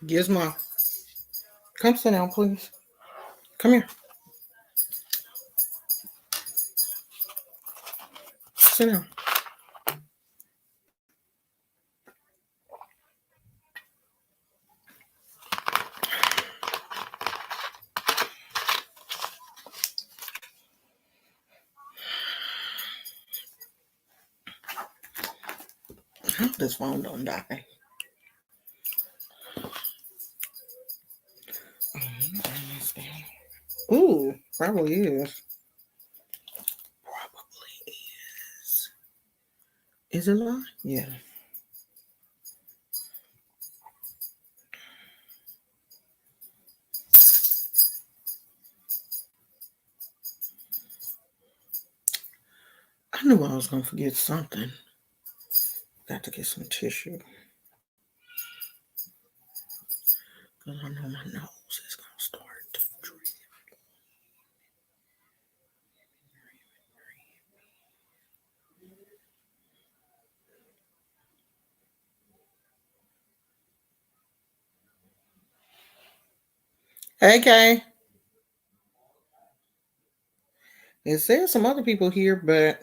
Gizmo, come sit down, please. Come here. Sit down. I hope this phone don't die. Ooh, probably is. Probably is. Is it live? Yeah. I knew I was gonna forget something. Got to get some tissue because I know my nose is gonna start to drip. Hey, Kay. It says some other people here, but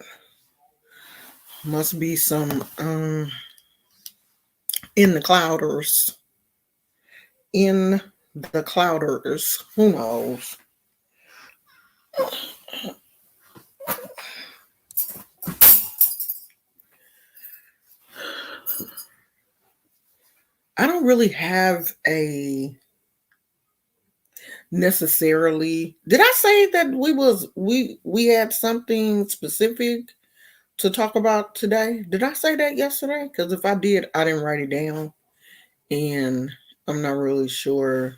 must be some in the clouders. In the clouders. Who knows? I don't really have a necessarily. Did I say that we had something specific to talk about today? Did I say that yesterday? Because if I did, I didn't write it down, and I'm not really sure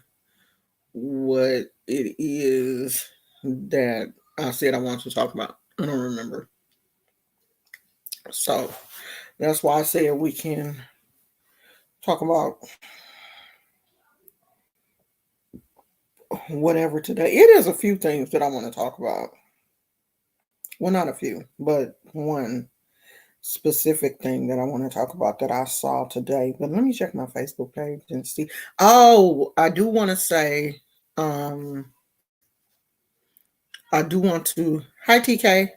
what it is that I said I wanted to talk about. I don't remember. So that's why I said we can talk about whatever today. It is a few things that I want to talk about. Well, not a few, but one specific thing that I want to talk about that I saw today. But let me check my Facebook page and see. Oh, I do want to say, um, I do want to. Hi, TK.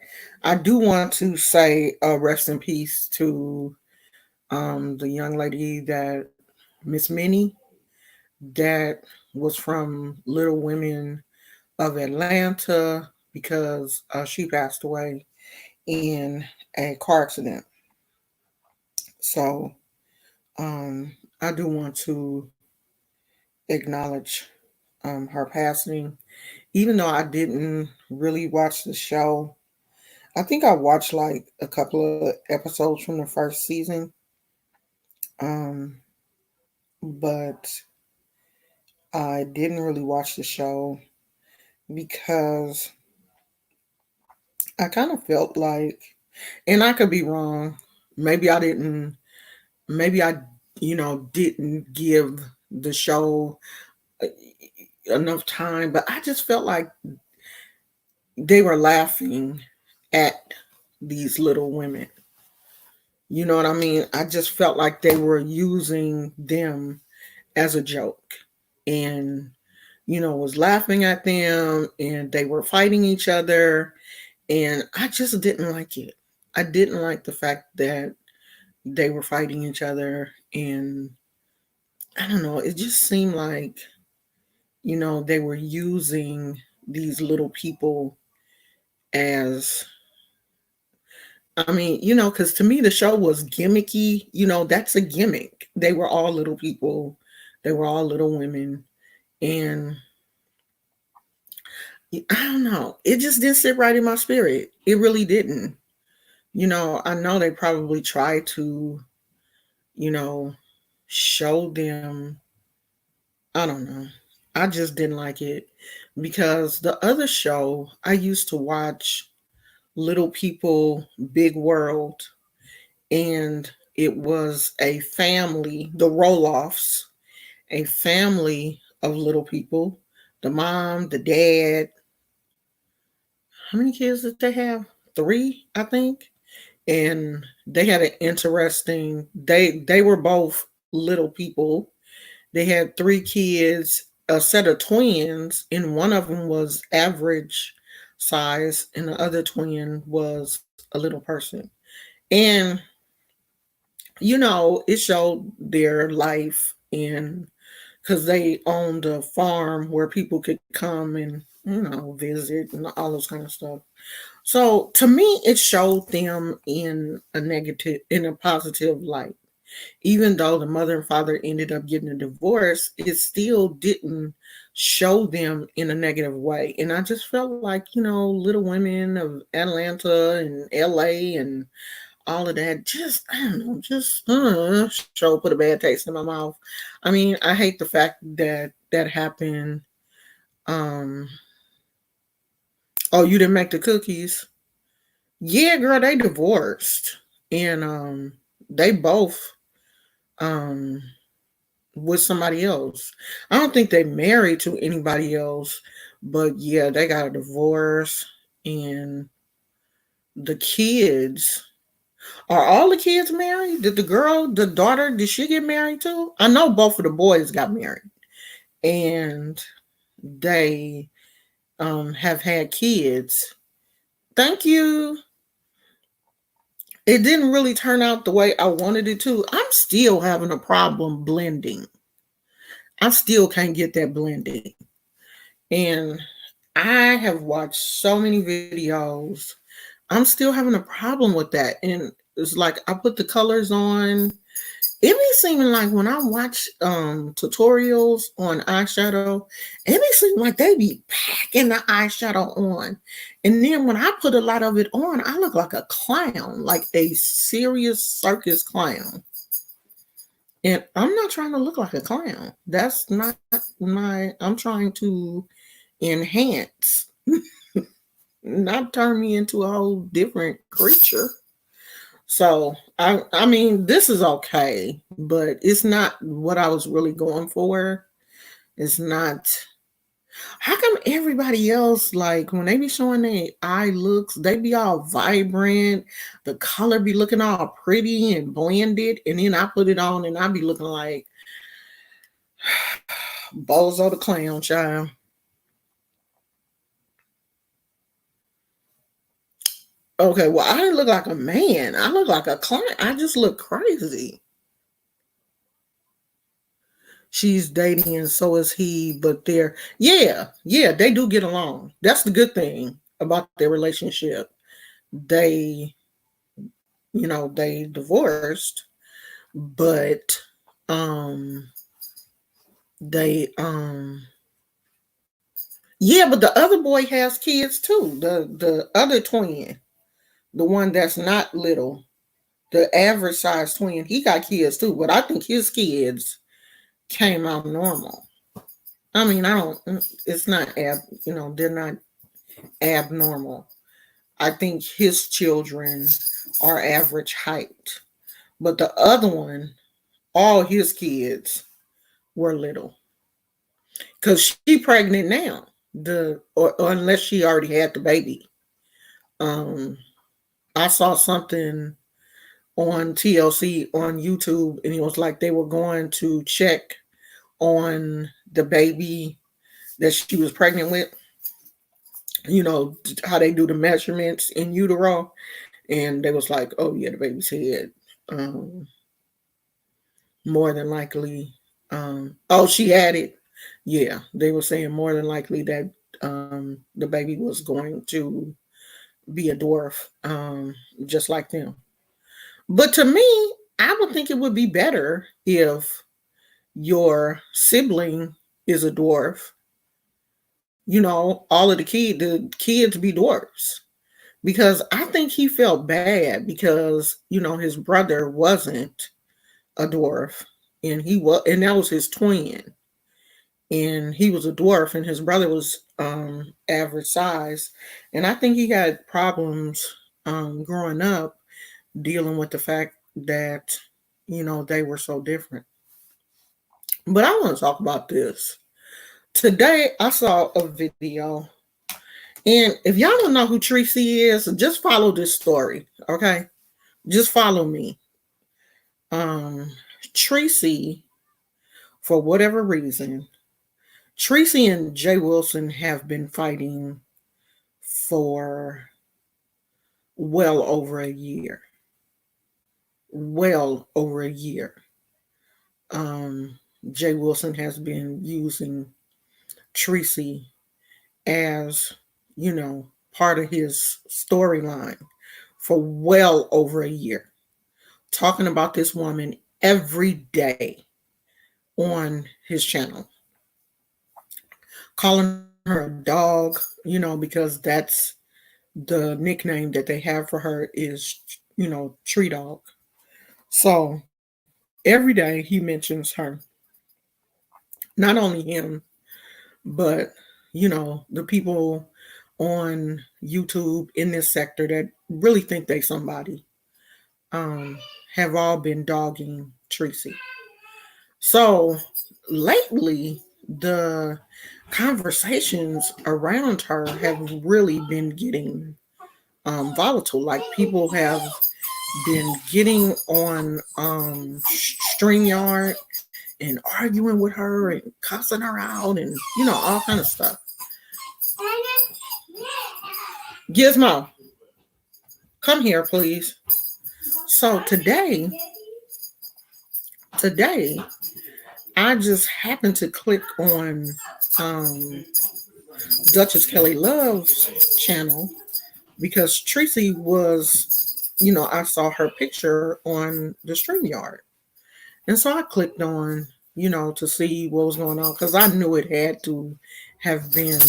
I do want to say rest in peace to the young lady that Miss Minnie that was from Little Women of Atlanta because she passed away in a car accident. So I do want to acknowledge her passing, even though I didn't really watch the show. I think I watched like a couple of episodes from the first season, um, but I didn't really watch the show because I kind of felt like, and I could be wrong. Maybe I didn't. Maybe I, didn't give the show uh, enough time, but I just felt like they were laughing at these little women. You know what I mean? I just felt like they were using them as a joke and, was laughing at them and they were fighting each other. And I just didn't like it. I didn't like the fact that they were fighting each other. And I don't know, it just seemed like, they were using these little people as I mean, because to me the show was gimmicky. That's a gimmick. They were all little people. They were all little women. And I don't know. It just didn't sit right in my spirit. It really didn't. I know they probably tried to, you know, show them. I don't know. I just didn't like it because the other show I used to watch, Little People, Big World, and it was a family, the Roloffs, a family of little people. The mom, the dad. How many kids did they have? Three, I think. And they had an interesting. They were both little people. They had 3 kids, a set of twins, and one of them was average size, and the other twin was a little person. And it showed their life, and because they owned a farm where people could come and visit and all those kind of stuff. So to me, it showed them in a positive light. Even though the mother and father ended up getting a divorce, it still didn't show them in a negative way. And I just felt like, Little Women of Atlanta and LA and all of that, just, I don't know, just show put a bad taste in my mouth. I mean, I hate the fact that that happened. Um, oh, you didn't make the cookies? Yeah, girl, they divorced. And they both um with somebody else. I don't think they married to anybody else, but yeah, they got a divorce. And the kids, are all the kids married? Did the daughter, did she get married too? I know both of the boys got married, and they have had kids. Thank you. It didn't really turn out the way I wanted it to. I'm still having a problem blending. I still can't get that blending. And I have watched so many videos. I'm still having a problem with that. And it's like I put the colors on. It be seeming like when I watch tutorials on eyeshadow, it be seeming like they be packing the eyeshadow on. And then when I put a lot of it on, I look like a clown, like a serious circus clown. And I'm not trying to look like a clown. That's not I'm trying to enhance, not turn me into a whole different creature. So I mean, this is okay, but it's not what I was really going for. It's not. How come everybody else, like when they be showing their eye looks, they be all vibrant, the color be looking all pretty and blended, and then I put it on and I be looking like Bozo the Clown, child. Okay, well, I didn't look like a man. I look like a client. I just look crazy. She's dating and so is he, but yeah, they do get along. That's the good thing about their relationship. They, they divorced, but they yeah, but the other boy has kids too. The other twin, the one that's not little, the average size twin, he got kids too, but I think his kids came out normal. I mean, I don't. It's not they're not abnormal. I think his children are average height, but the other one, all his kids were little. Cause she pregnant now. Or unless she already had the baby. Um, I saw something on TLC on YouTube, and it was like they were going to check on the baby that she was pregnant with. How they do the measurements in utero, and they was like, oh yeah, the baby's head, more than likely, oh, she had it. Yeah, they were saying more than likely that the baby was going to be a dwarf, just like them. But to me, I would think it would be better if your sibling is a dwarf. All of the kids be dwarfs. Because I think he felt bad because, his brother wasn't a dwarf, and that was his twin. And he was a dwarf and his brother was average size. And I think he had problems growing up dealing with the fact that, they were so different. But I want to talk about this. Today I saw a video, and if y'all don't know who Tracy is, just follow this story, okay? Just follow me. Tracy for whatever reason, Tracy and Jay Wilson have been fighting for well over a year. Well over a year. Um, Jay Wilson has been using Tracy as, part of his storyline for well over a year, talking about this woman every day on his channel, calling her a dog, because that's the nickname that they have for her is, Tree Dog. So every day he mentions her, not only him, but, the people on YouTube in this sector that really think they somebody, um, have all been dogging Tracy. So lately, the conversations around her have really been getting volatile. Like people have been getting on StreamYard and arguing with her and cussing her out and all kind of stuff. Gizmo, come here, please. So today, I just happened to click on um, Duchess Kelly Love's channel because Tracy was, I saw her picture on the StreamYard. And so I clicked on, to see what was going on because I knew it had to have been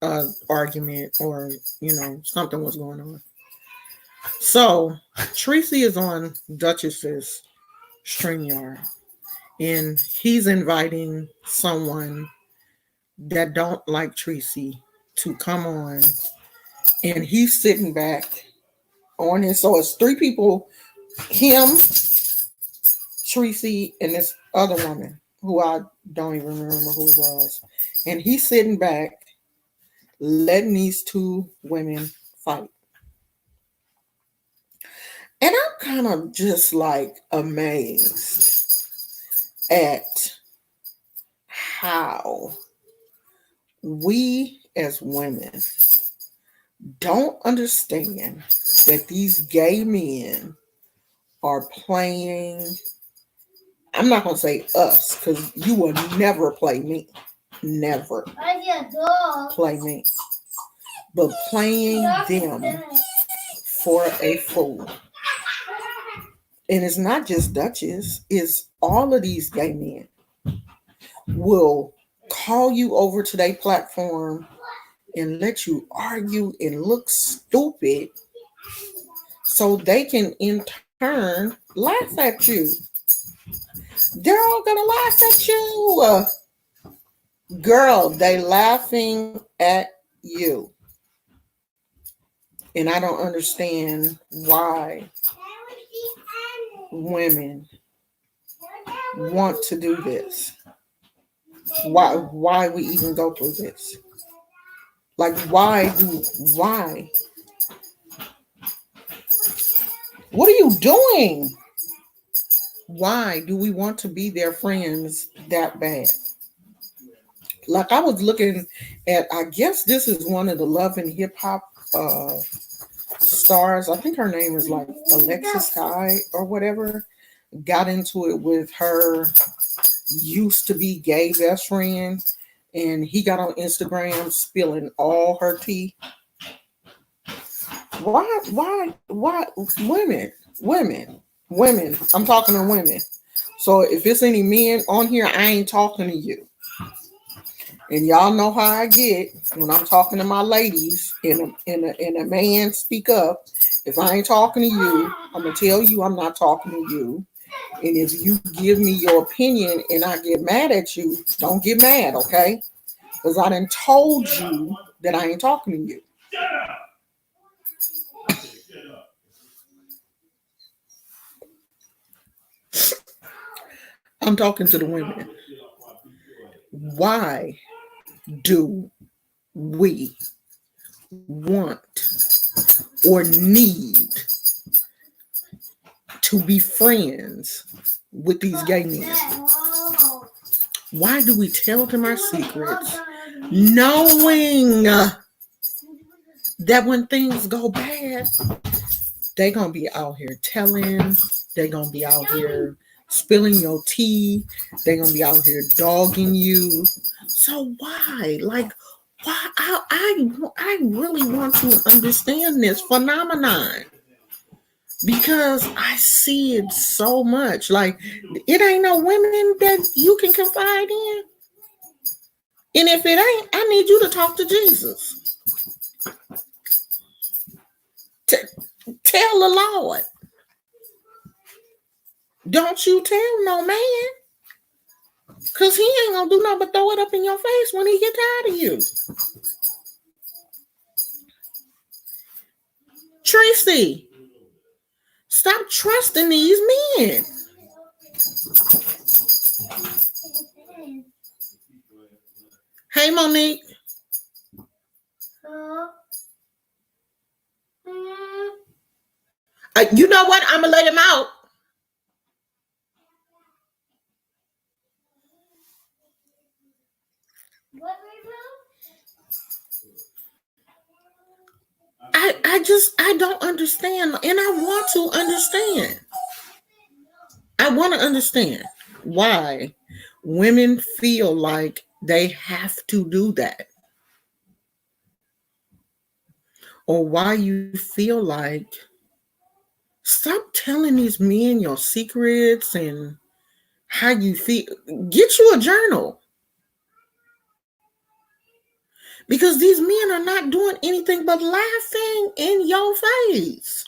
an argument or, something was going on. So Tracy is on Duchess's StreamYard and he's inviting someone that don't like Tracy to come on, and he's sitting back on his. So it's three people: him, Tracy, and this other woman who I don't even remember who it was. And he's sitting back, letting these two women fight. And I'm kind of just like amazed at how we as women don't understand that these gay men are playing. I'm not going to say us because you will never play me. Never play me. But playing them for a fool. And it's not just Duchess, it's all of these gay men will call you over to their platform and let you argue and look stupid so they can in turn laugh at you. They're all gonna laugh at you. Girl, they laughing at you. And I don't understand why women want to do this. Why we even go through this? Like why? What are you doing? Why do we want to be their friends that bad? Like I was looking at, I guess this is one of the Love and Hip Hop stars. I think her name is like Alexis Sky or whatever. Got into it with her used to be gay best friend, and he got on Instagram spilling all her tea. Why women, I'm talking to women. So if it's any men on here, I ain't talking to you. And y'all know how I get when I'm talking to my ladies and a man speak up. If I ain't talking to you, I'm gonna tell you I'm not talking to you. And if you give me your opinion and I get mad at you, don't get mad, okay? Because I done told you that I ain't talking to you. I'm talking to the women. Why do we want or need to be friends with these gay men? Why do we tell them our secrets, knowing that when things go bad, they're going to be out here telling, they're going to be out here spilling your tea, they're going to be out here dogging you. So why? Like, why? I really want to understand this phenomenon because I see it so much. Like, it ain't no women that you can confide in. And if it ain't, I need you to talk to Jesus. Tell the Lord. Don't you tell no man. Because he ain't going to do nothing but throw it up in your face when he get tired of you. Tracy, stop trusting these men. Hey, Monique. You know what? I'm going to let him out. I don't understand, and I want to understand. I want to understand why women feel like they have to do that, or why you feel like stop telling these men your secrets and how you feel. Get you a journal. Because these men are not doing anything but laughing in your face.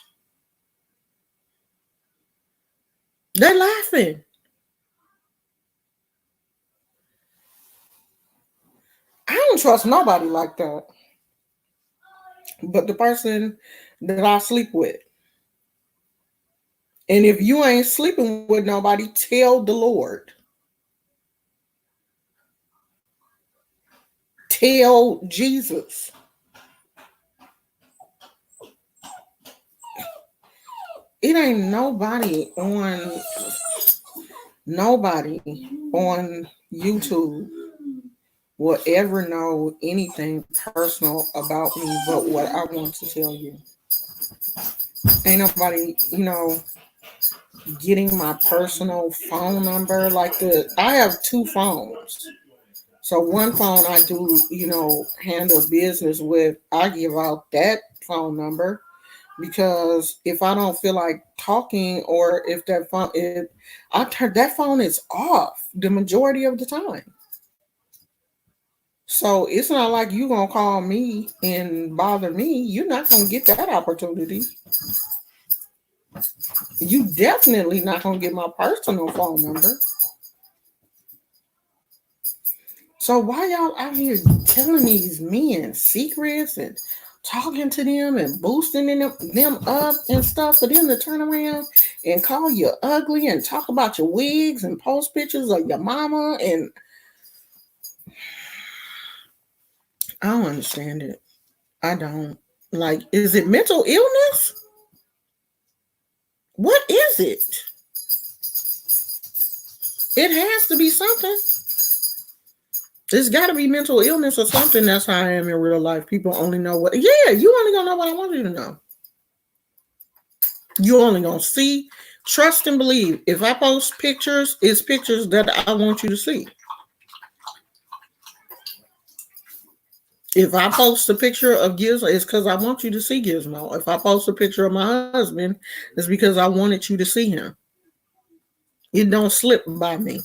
They're laughing. I don't trust nobody like that. But the person that I sleep with. And if you ain't sleeping with nobody, tell the Lord. Tell Jesus. It ain't nobody on YouTube will ever know anything personal about me but what I want to tell you. Ain't nobody, getting my personal phone number. I have two phones. So one phone I do, handle business with. I give out that phone number because if I don't feel like talking, or if I turn that phone is off the majority of the time. So it's not like you gonna call me and bother me. You're not gonna get that opportunity. You definitely not gonna get my personal phone number. So why y'all out here telling these men secrets and talking to them and boosting them up and stuff for them to turn around and call you ugly and talk about your wigs and post pictures of your mama? And I don't understand it. I don't. Like, is it mental illness? What is it? It has to be something. There's got to be mental illness or something. That's how I am in real life. People only know what. Yeah, you only gonna know what I want you to know. You only gonna see, trust, and believe. If I post pictures, it's pictures that I want you to see. If I post a picture of Gizmo, it's because I want you to see Gizmo. If I post a picture of my husband, it's because I wanted you to see him. It don't slip by me.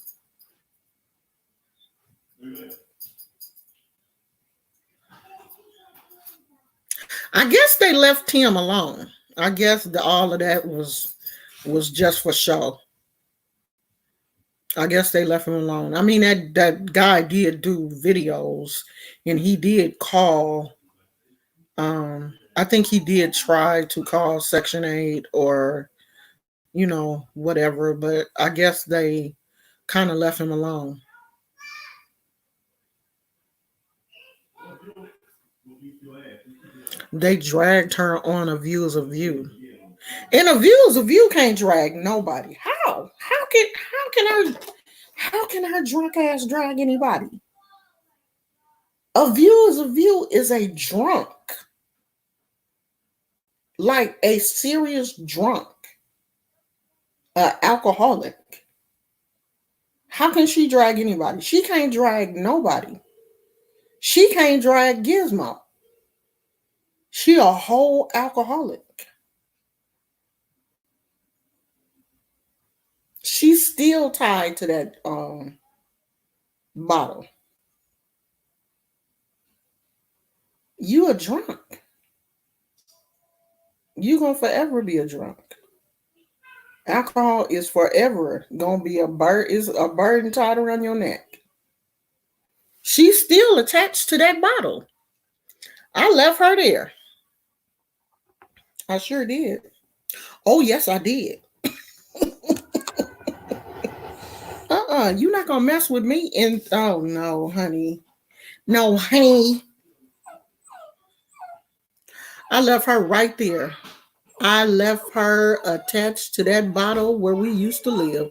I guess they left him alone. I guess all of that was just for show. I guess they left him alone. I mean, that guy did do videos, and he did call. I think he did try to call Section 8 or, whatever. But I guess they kind of left him alone. They dragged her on A View is a View. And A View is a View can't drag nobody. How? How can How can her drunk ass drag anybody? A View is a drunk. Like a serious drunk. An alcoholic. How can she drag anybody? She can't drag nobody. She can't drag Gizmo. She a whole alcoholic. She's still tied to that bottle. You a drunk. You gonna forever be a drunk. Alcohol is forever gonna be a burden tied around your neck. She's still attached to that bottle. I left her there. I sure did. Oh yes, I did. You're not gonna mess with me. And oh no, honey. No, honey. I left her right there. I left her attached to that bottle where we used to live.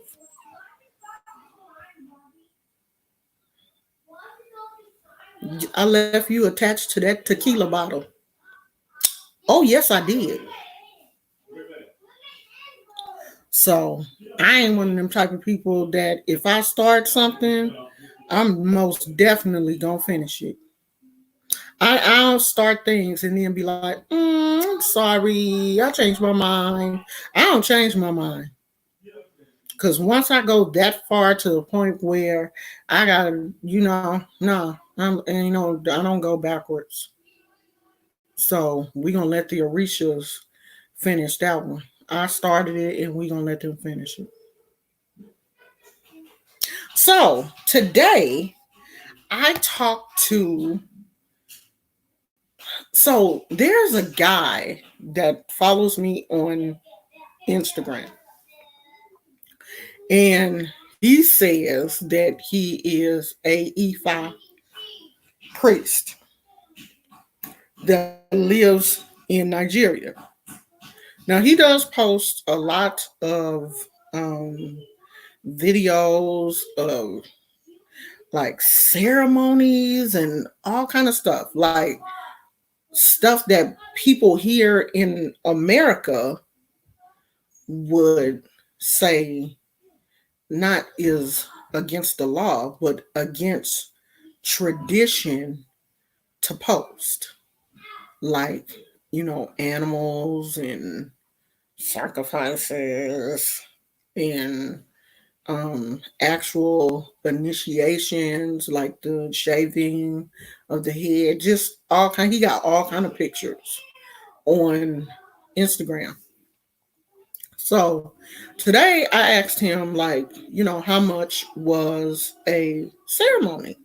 I left you attached to that tequila bottle. Oh, yes, I did. So I ain't one of them type of people that if I start something, I'm most definitely gonna finish it. I'll start things and then be like, I'm sorry, I changed my mind. I don't change my mind. Because once I go that far to the point where I gotta, no, I don't go backwards. So we're gonna let the Orishas finish that one. I started it and we're gonna let them finish it. So today I talked to there's a guy that follows me on Instagram. And he says that he is a Ifa priest that lives in Nigeria. Now he does post a lot of videos of like ceremonies and all kind of stuff, like stuff that people here in America would say not is against the law, but against tradition to post, like animals and sacrifices and actual initiations, like the shaving of the head, just all kind. He got all kind of pictures on Instagram. So today I asked him, like, how much was a ceremony,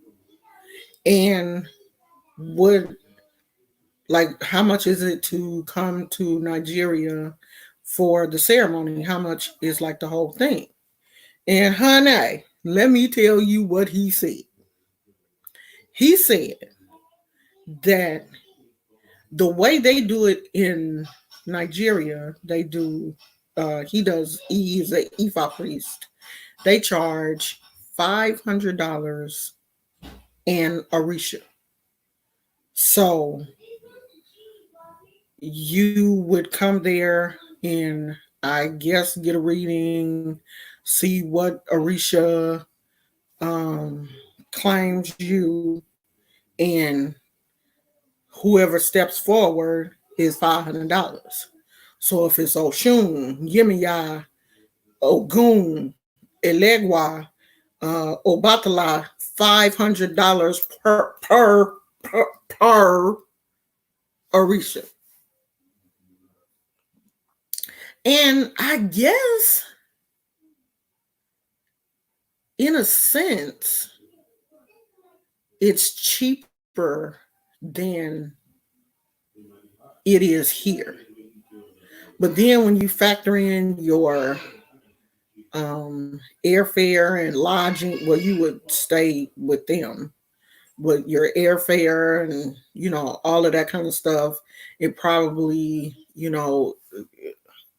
and would like how much is it to come to Nigeria for the ceremony? How much is like the whole thing? And honey, let me tell you what he said. He said that the way they do it in Nigeria, he is a Ifa priest. They charge $500 and Orisha. So you would come there and I guess get a reading, see what Orisha claims you, and whoever steps forward is $500. So if it's Oshun, Yemiya, Ogun, Elegwa, Obatala, $500 per Orisha. And I guess, in a sense, it's cheaper than it is here. But then when you factor in your airfare and lodging, well, you would stay with them, but your airfare and all of that kind of stuff, it probably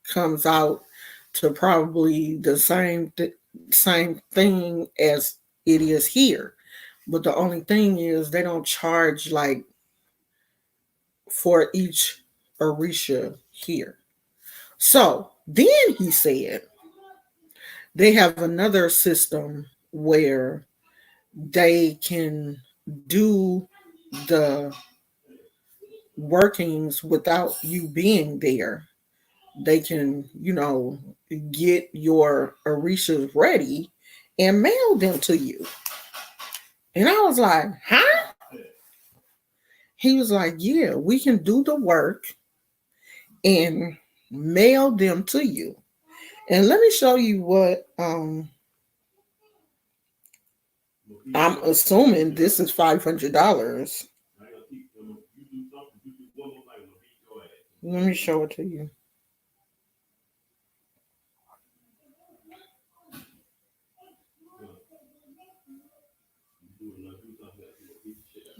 comes out to probably the same same thing as it is here. But the only thing is they don't charge like for each Orisha here. So then he said they have another system where they can do the workings without you being there. They can, get your Orishas ready and mail them to you. And I was like, huh? He was like, yeah, we can do the work and mail them to you. And let me show you what I'm assuming this is $500. Let me show it to you.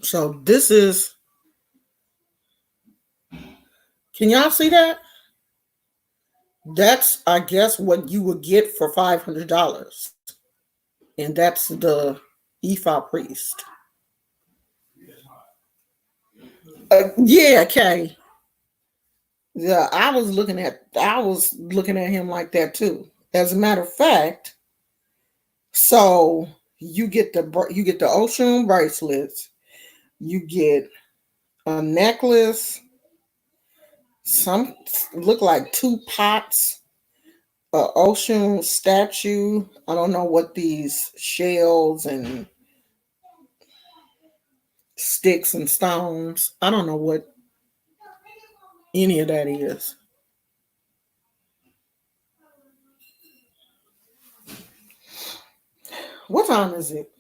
So this is, can y'all see that? That's, I guess, what you would get for $500. And that's the Ifa priest. Yeah, okay. Yeah, I was looking at him like that too. As a matter of fact, so you get the ocean bracelets, you get a necklace, some look like two pots, a ocean statue. I don't know what these shells and sticks and stones. I don't know what any of that is. What time is it?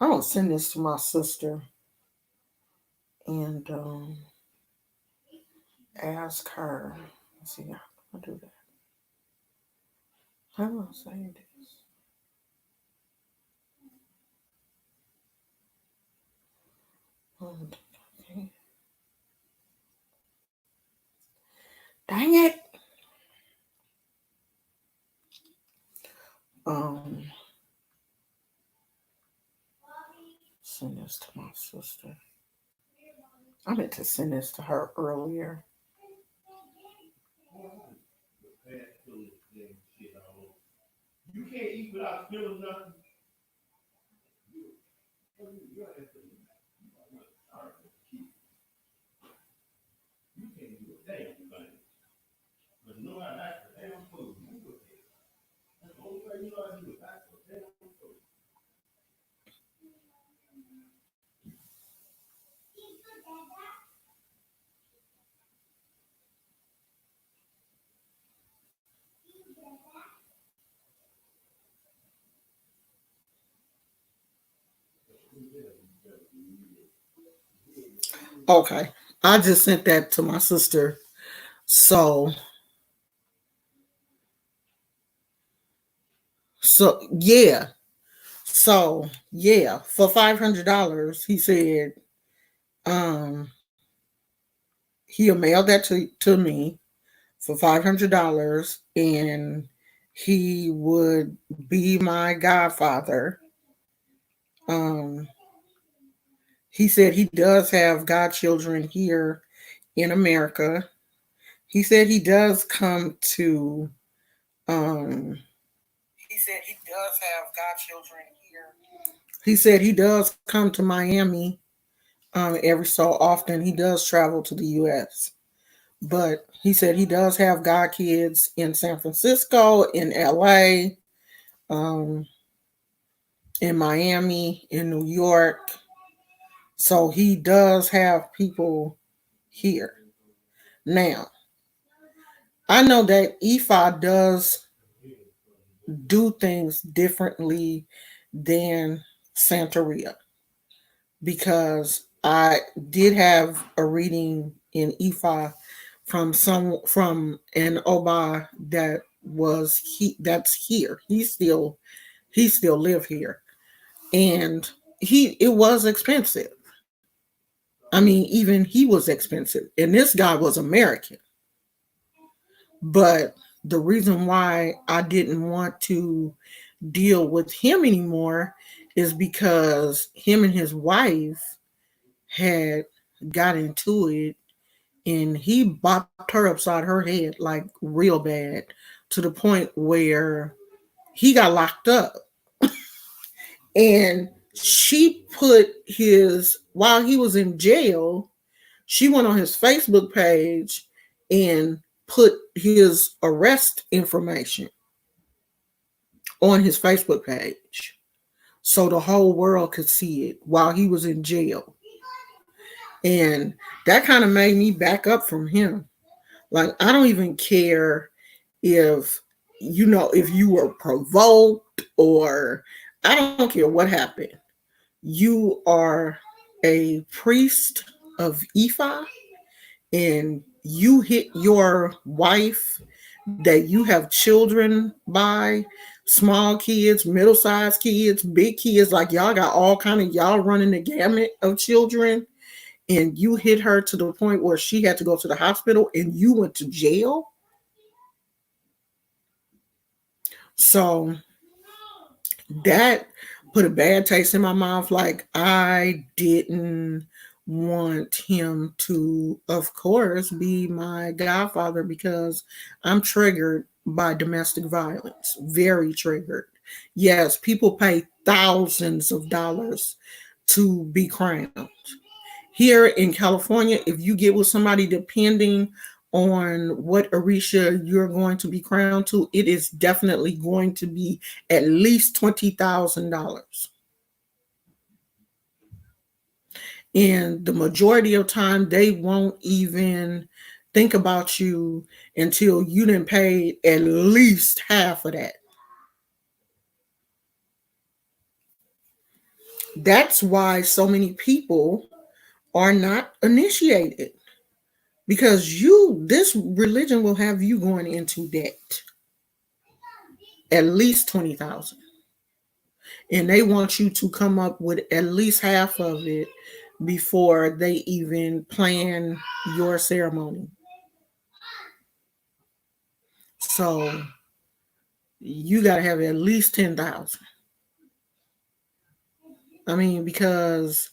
I'm gonna send this to my sister and ask her. Let's see how I do that. How do I say this? Okay. Dang it. Um, Send this to my sister. I meant to send this to her earlier. You can't eat without spilling nothing. You can't do a damn thing. But no, I like the damn food. That's the only thing you know how to do is ask for damn food. Okay. I just sent that to my sister. So yeah. So yeah, for $500, he said um he'll mail that to me for $500 and he would be my godfather. Um he said he does have godchildren here in America. He said he does come to he said he does have godchildren here. He said he does come to Miami every so often. He does travel to the US. But he said he does have god kids in San Francisco, in LA, um, in Miami, in New York. So he does have people here. Now, I know that Ifa does do things differently than Santeria because I did have a reading in Ifa from an Oba that's here. He still live here. And it was expensive. I mean, even he was expensive. And this guy was American. But the reason why I didn't want to deal with him anymore is because him and his wife had got into it, and he bopped her upside her head like real bad, to the point where he got locked up. And she put his, while he was in jail, she went on his Facebook page and put his arrest information on his Facebook page so the whole world could see it while he was in jail. And that kind of made me back up from him. Like, I don't even care if, if you were provoked, or I don't care what happened. You are a priest of Ifa, and you hit your wife that you have children by, small kids, middle-sized kids, big kids, like y'all got all kind of, y'all running the gamut of children, and you hit her to the point where she had to go to the hospital and you went to jail. So that put a bad taste in my mouth. Like, I didn't want him to, of course, be my godfather, because I'm triggered by domestic violence, very triggered. Yes, people pay thousands of dollars to be crowned. Here in California, if you get with somebody, depending on what Orisha you're going to be crowned to, it is definitely going to be at least $20,000. And the majority of time, they won't even think about you until you done paid at least half of that. That's why so many people are not initiated, because this religion will have you going into debt at least 20,000, and they want you to come up with at least half of it before they even plan your ceremony. So you got to have at least 10,000. I mean, because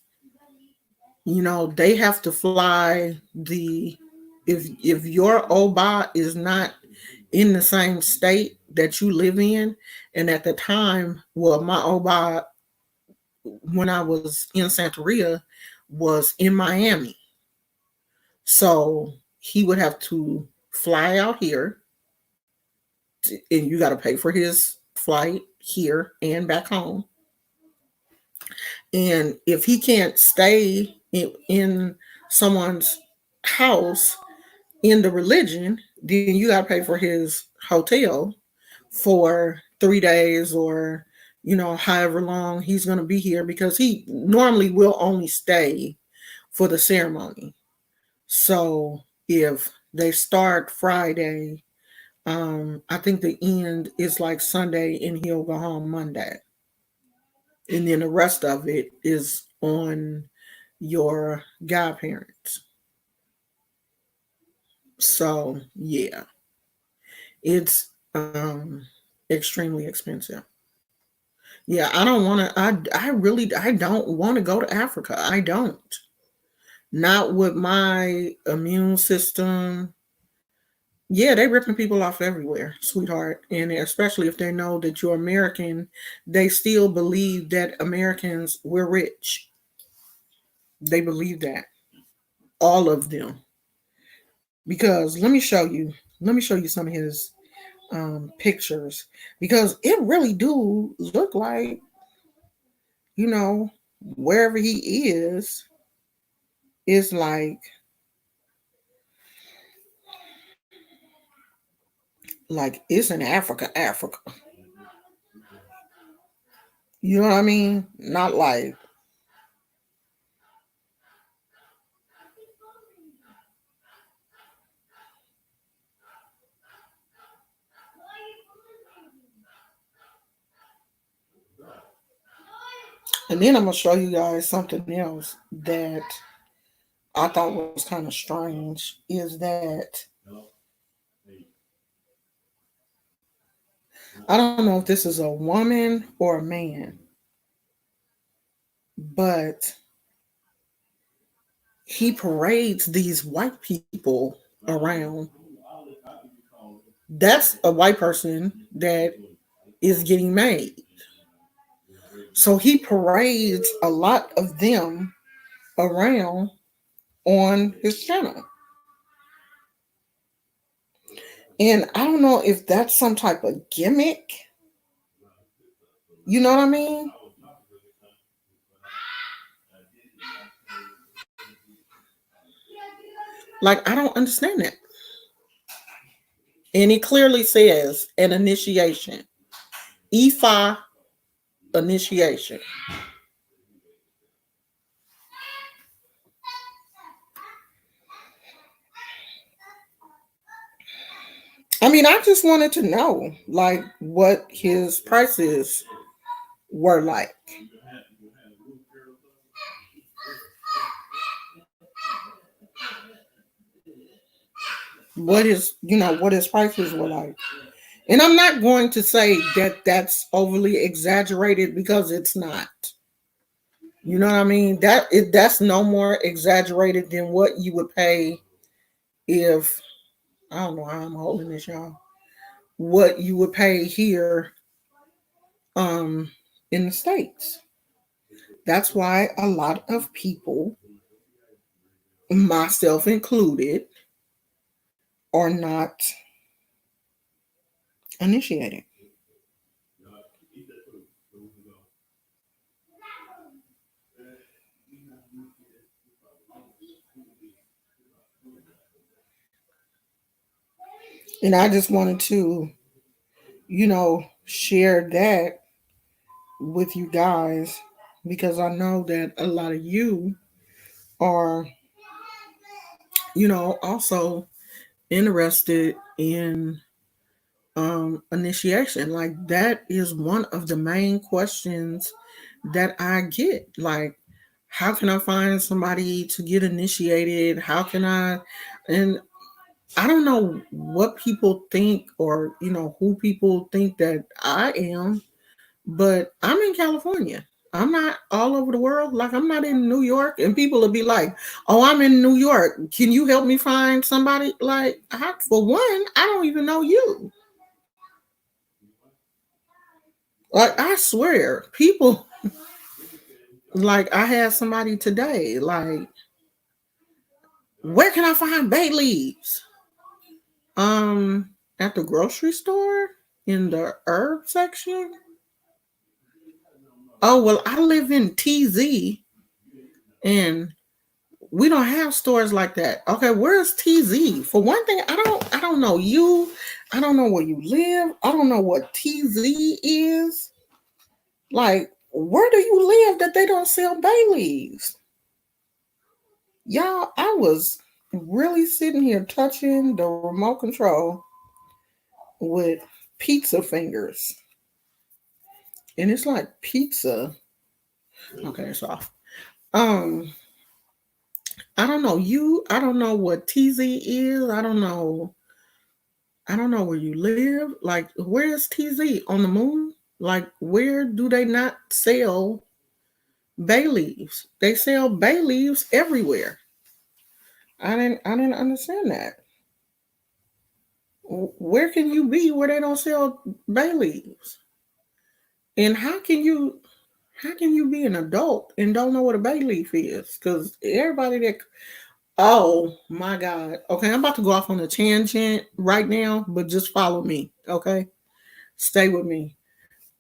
they have to fly the, if your Oba is not in the same state that you live in. And at the time, well, my Oba, when I was in Santeria, was in Miami. So he would have to fly out here, and you got to pay for his flight here and back home. And if he can't stay in someone's house in the religion, then you got to pay for his hotel for 3 days, or however long he's going to be here, because he normally will only stay for the ceremony. So if they start Friday, I think the end is like Sunday, and he'll go home Monday, and then the rest of it is on your godparents. So yeah, it's extremely expensive. Yeah, I don't want to. I don't want to go to Africa. I don't. Not with my immune system. Yeah, they ripping people off everywhere, sweetheart. And especially if they know that you're American, they still believe that Americans, we're rich. They believe that. All of them. Because let me show you some of his pictures, because it really do look like, wherever he is like it's in Africa. You know what I mean? Not like, and then I'm gonna show you guys something else that I thought was kind of strange, is that I don't know if this is a woman or a man, but he parades these white people around. That's a white person that is getting made. So he parades a lot of them around on his channel. And I don't know if that's some type of gimmick. You know what I mean? Like, I don't understand that. And it clearly says an initiation. Ifa initiation. I mean, I just wanted to know, like, what his prices were like. What his prices were like. And I'm not going to say that that's overly exaggerated because it's not. You know what I mean? That's no more exaggerated than what you would pay if I don't know how I'm holding this, y'all. What you would pay here um in the States. That's why a lot of people, myself included, are not initiated. And I just wanted to, share that with you guys because I know that a lot of you are, also interested in initiation. Like, that is one of the main questions that I get. Like, how can I find somebody to get initiated? How can I? And I don't know what people think, or who people think that I am, but I'm in California. I'm not all over the world. Like, I'm not in New York, and people will be like, "Oh, I'm in New York. Can you help me find somebody?" Like, for one, I don't even know you. Like, I swear, people, like, I had somebody today. Like, where can I find bay leaves? At the grocery store in the herb section. Oh well, I live in TZ, and we don't have stores like that. Okay, where's TZ? For one thing, I don't know you. I don't know where you live. I don't know what TZ is. Like, where do you live that they don't sell bay leaves? Y'all, I was really sitting here touching the remote control with pizza fingers. And it's like pizza. Okay, it's off. Um, I don't know you. I don't know what TZ is. I don't know where you live. Like, where's TZ? On the moon? Like, where do they not sell bay leaves? They sell bay leaves everywhere. I didn't understand that. Where can you be where they don't sell bay leaves? And how can you be an adult and don't know what a bay leaf is? Because everybody that oh my God. Okay, I'm about to go off on a tangent right now, but just follow me. Okay. Stay with me.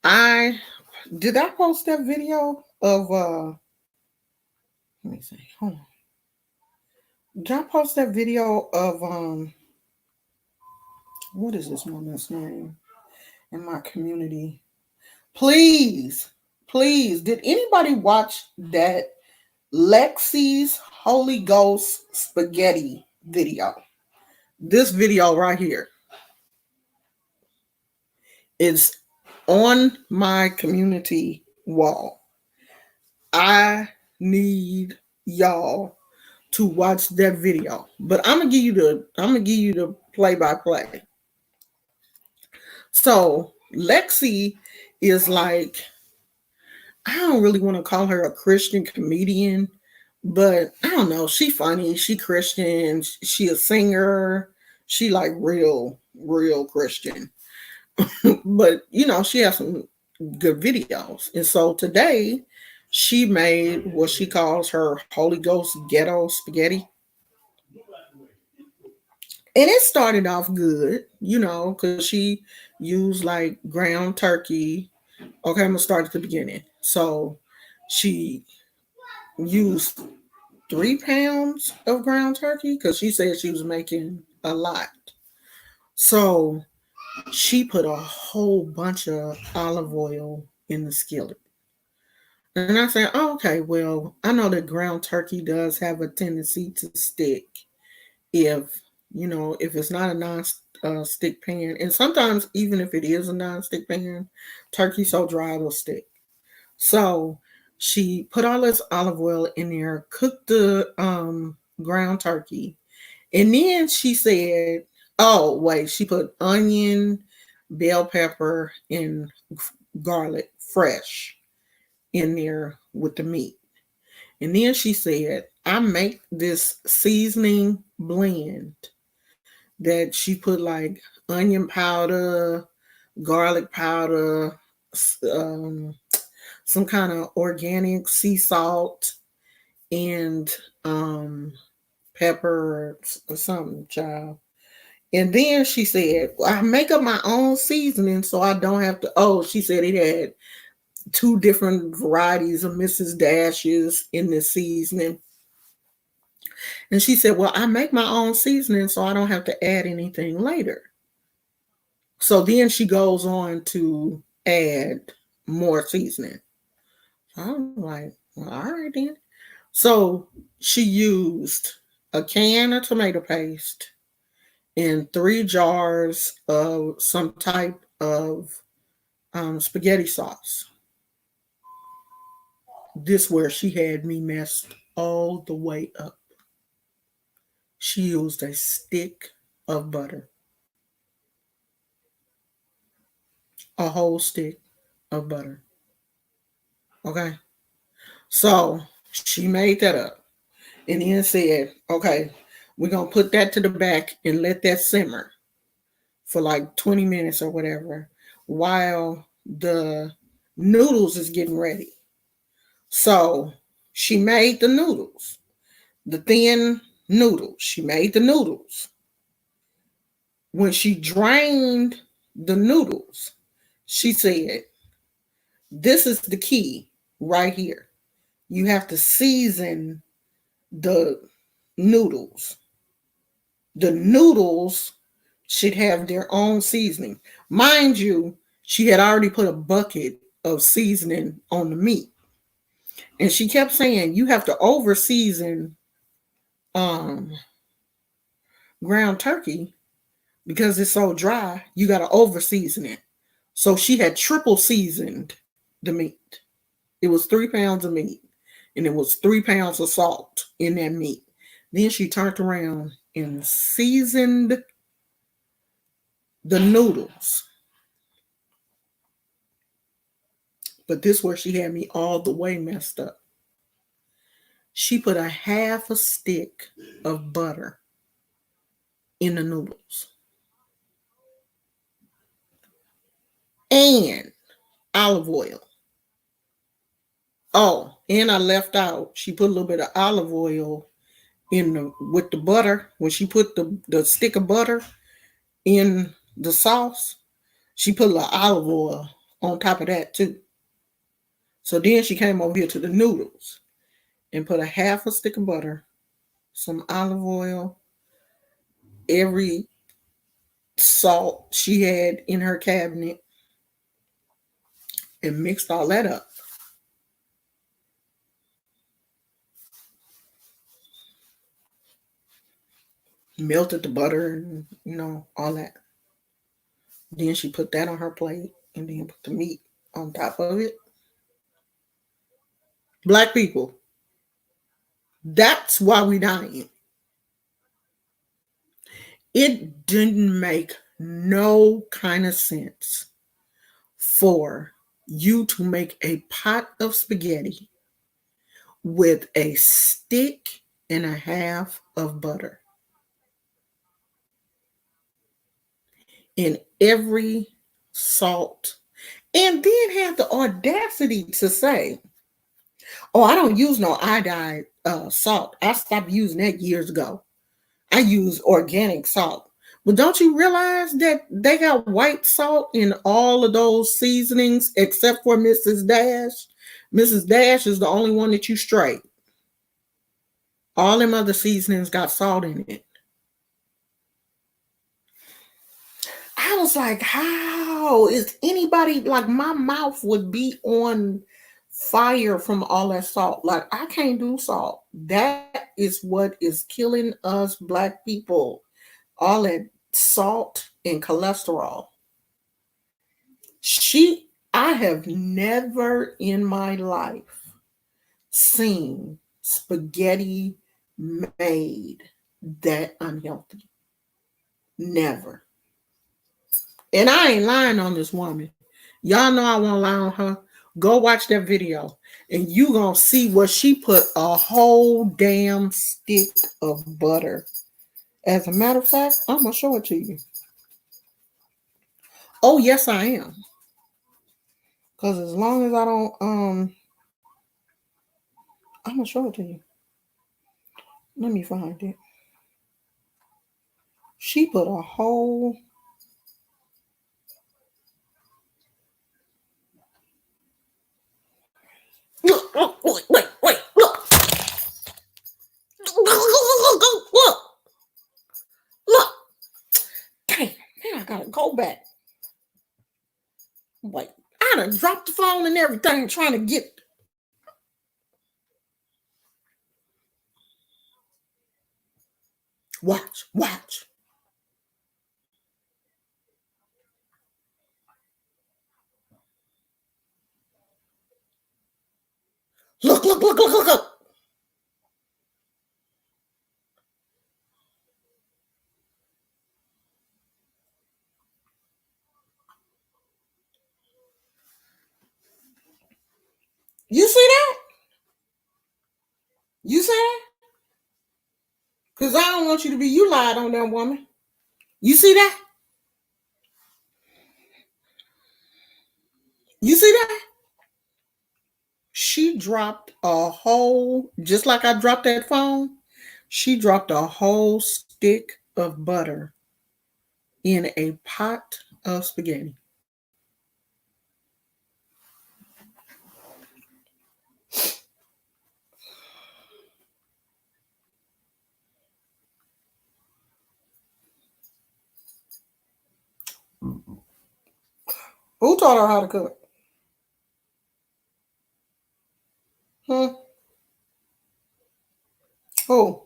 I I post that video of let me see. Hold on. Did I post that video of what is this woman's name in my community? Please, please, did anybody watch that Lexi's Holy Ghost spaghetti video? This video right here is on my community wall. I need y'all to watch that video. But I'm gonna give you the play by play. So Lexi is like, I don't really want to call her a Christian comedian, but I don't know. She funny. She Christian. She a singer. She like real Christian. But she has some good videos. And so today she made what she calls her Holy Ghost ghetto spaghetti. And it started off good, because she used like ground turkey. Okay, I'm gonna start at the beginning. So she used 3 pounds of ground turkey because she said she was making a lot. So she put a whole bunch of olive oil in the skillet. And I said, oh, okay, well, I know that ground turkey does have a tendency to stick if, if it's not a non-stick pan. And sometimes, even if it is a non-stick pan, turkey so dry it'll stick. So she put all this olive oil in there, cooked the ground turkey, and then she said, oh, wait, she put onion, bell pepper, and garlic fresh in there with the meat. And then she said, I make this seasoning blend that she put like onion powder, garlic powder, um, some kind of organic sea salt, and pepper or something, child. And then she said, well, I make up my own seasoning so I don't have to. Oh, she said it had 2 different varieties of Mrs. Dash's in this seasoning. And she said, well, I make my own seasoning so I don't have to add anything later. So then she goes on to add more seasoning. I'm like, well, all right then. So she used a can of tomato paste and 3 jars of some type of spaghetti sauce. This where she had me messed all the way up. She used a stick of butter, a whole stick of butter. Okay. So she made that up and then said, okay, we're going to put that to the back and let that simmer for like 20 minutes or whatever while the noodles is getting ready. So she made the noodles, the thin noodles. She made the noodles. When she drained the noodles, she said, this is the key right here. You have to season the noodles. The noodles should have their own seasoning. Mind you, she had already put a bucket of seasoning on the meat. And she kept saying, you have to over season um, ground turkey because it's so dry. You got to over season it. So she had triple seasoned the meat. It was 3 pounds of meat and it was 3 pounds of salt in that meat. Then she turned around and seasoned the noodles. But this where she had me all the way messed up. She put a half a stick of butter in the noodles and olive oil. Oh, and I left out. She put a little bit of olive oil in with the butter. When she put the stick of butter in the sauce, she put a little olive oil on top of that too. So then she came over here to the noodles and put a half a stick of butter, some olive oil, every salt she had in her cabinet, and mixed all that up. Melted the butter and all that. Then she put that on her plate and then put the meat on top of it. Black people, that's why we dying. It didn't make no kind of sense for you to make a pot of spaghetti with a stick and a half of butter in every salt, and then have the audacity to say, "Oh, I don't use no iodine salt. I stopped using that years ago. I use organic salt." But don't you realize that they got white salt in all of those seasonings except for Mrs. Dash? Mrs. Dash is the only one that you straight. All them other seasonings got salt in it. I was like, how is anybody, like, my mouth would be on fire from all that salt. Like, I can't do salt. That is what is killing us black people. All that salt and cholesterol. I have never in my life seen spaghetti made that unhealthy. Never. And I ain't lying on this woman. Y'all know I won't lie on her. Go watch that video and you gonna see where she put a whole damn stick of butter. As a matter of fact, I'm gonna show it to you. Oh yes, I am. Because as long as I don't I'm gonna show it to you. Let me find it. She put a whole look, wait, look. Look. Damn, man, I gotta go back. Wait, I done dropped the phone and everything trying to get. Watch. Look. You see that? You see that? Because I don't want you to be, you lied on that woman. You see that? You see that? She dropped a whole, just like I dropped that phone, she dropped a whole stick of butter in a pot of spaghetti. Who taught her how to cook? Hmm? Who?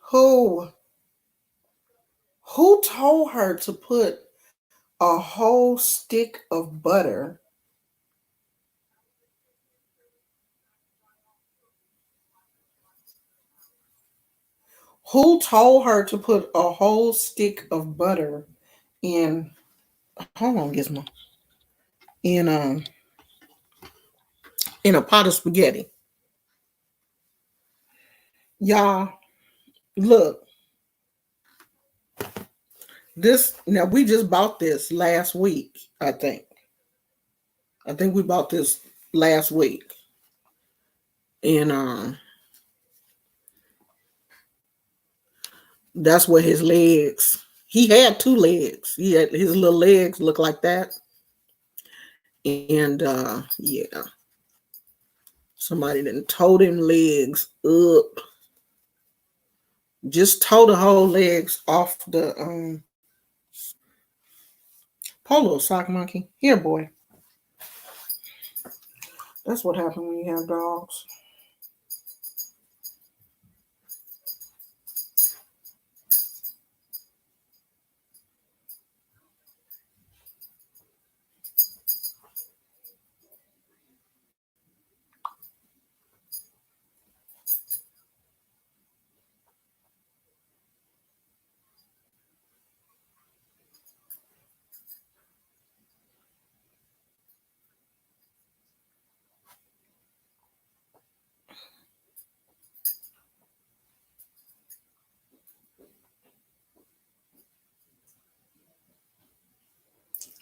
Who? Who told her to put a whole stick of butter? Who told her to put a whole stick of butter in? Hold on, Gizmo. In in a pot of spaghetti. Y'all, look. This now we just bought this last week. I think. I think we bought this last week, and that's what his legs. He had two legs. He had his little legs look like that, and yeah, somebody then towed him legs up. Just tow the whole legs off the Polo sock monkey. Here, boy. That's what happened when you have dogs.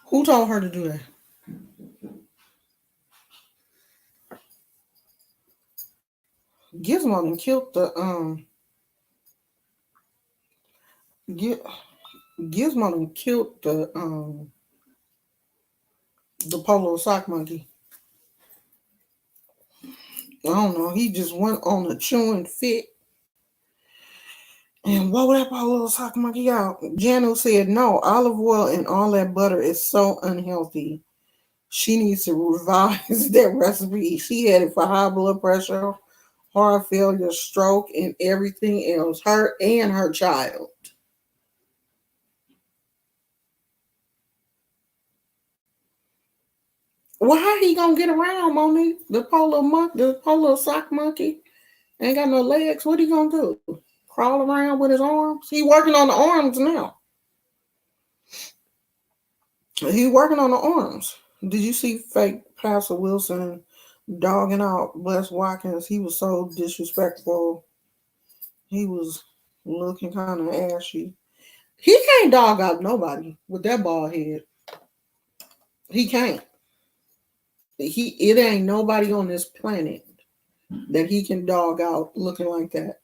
Who told her to do that? Gizmo done killed Gi- Gizmo done killed the polo sock monkey. I don't know. He just went on a chewing fit and woke that poor little sock monkey out. Janu said, no, olive oil and all that butter is so unhealthy. She needs to revise that recipe. She had it for high blood pressure, heart failure, stroke, and everything else. Her and her child. Well, how he gonna get around, Monique? The polo sock monkey ain't got no legs. What he gonna do? Crawl around with his arms? He working on the arms now. He working on the arms. Did you see fake Pastor Wilson dogging out Bless Watkins? He was so disrespectful. He was looking kind of ashy. He can't dog out nobody with that bald head. He can't. It ain't nobody on this planet that he can dog out looking like that.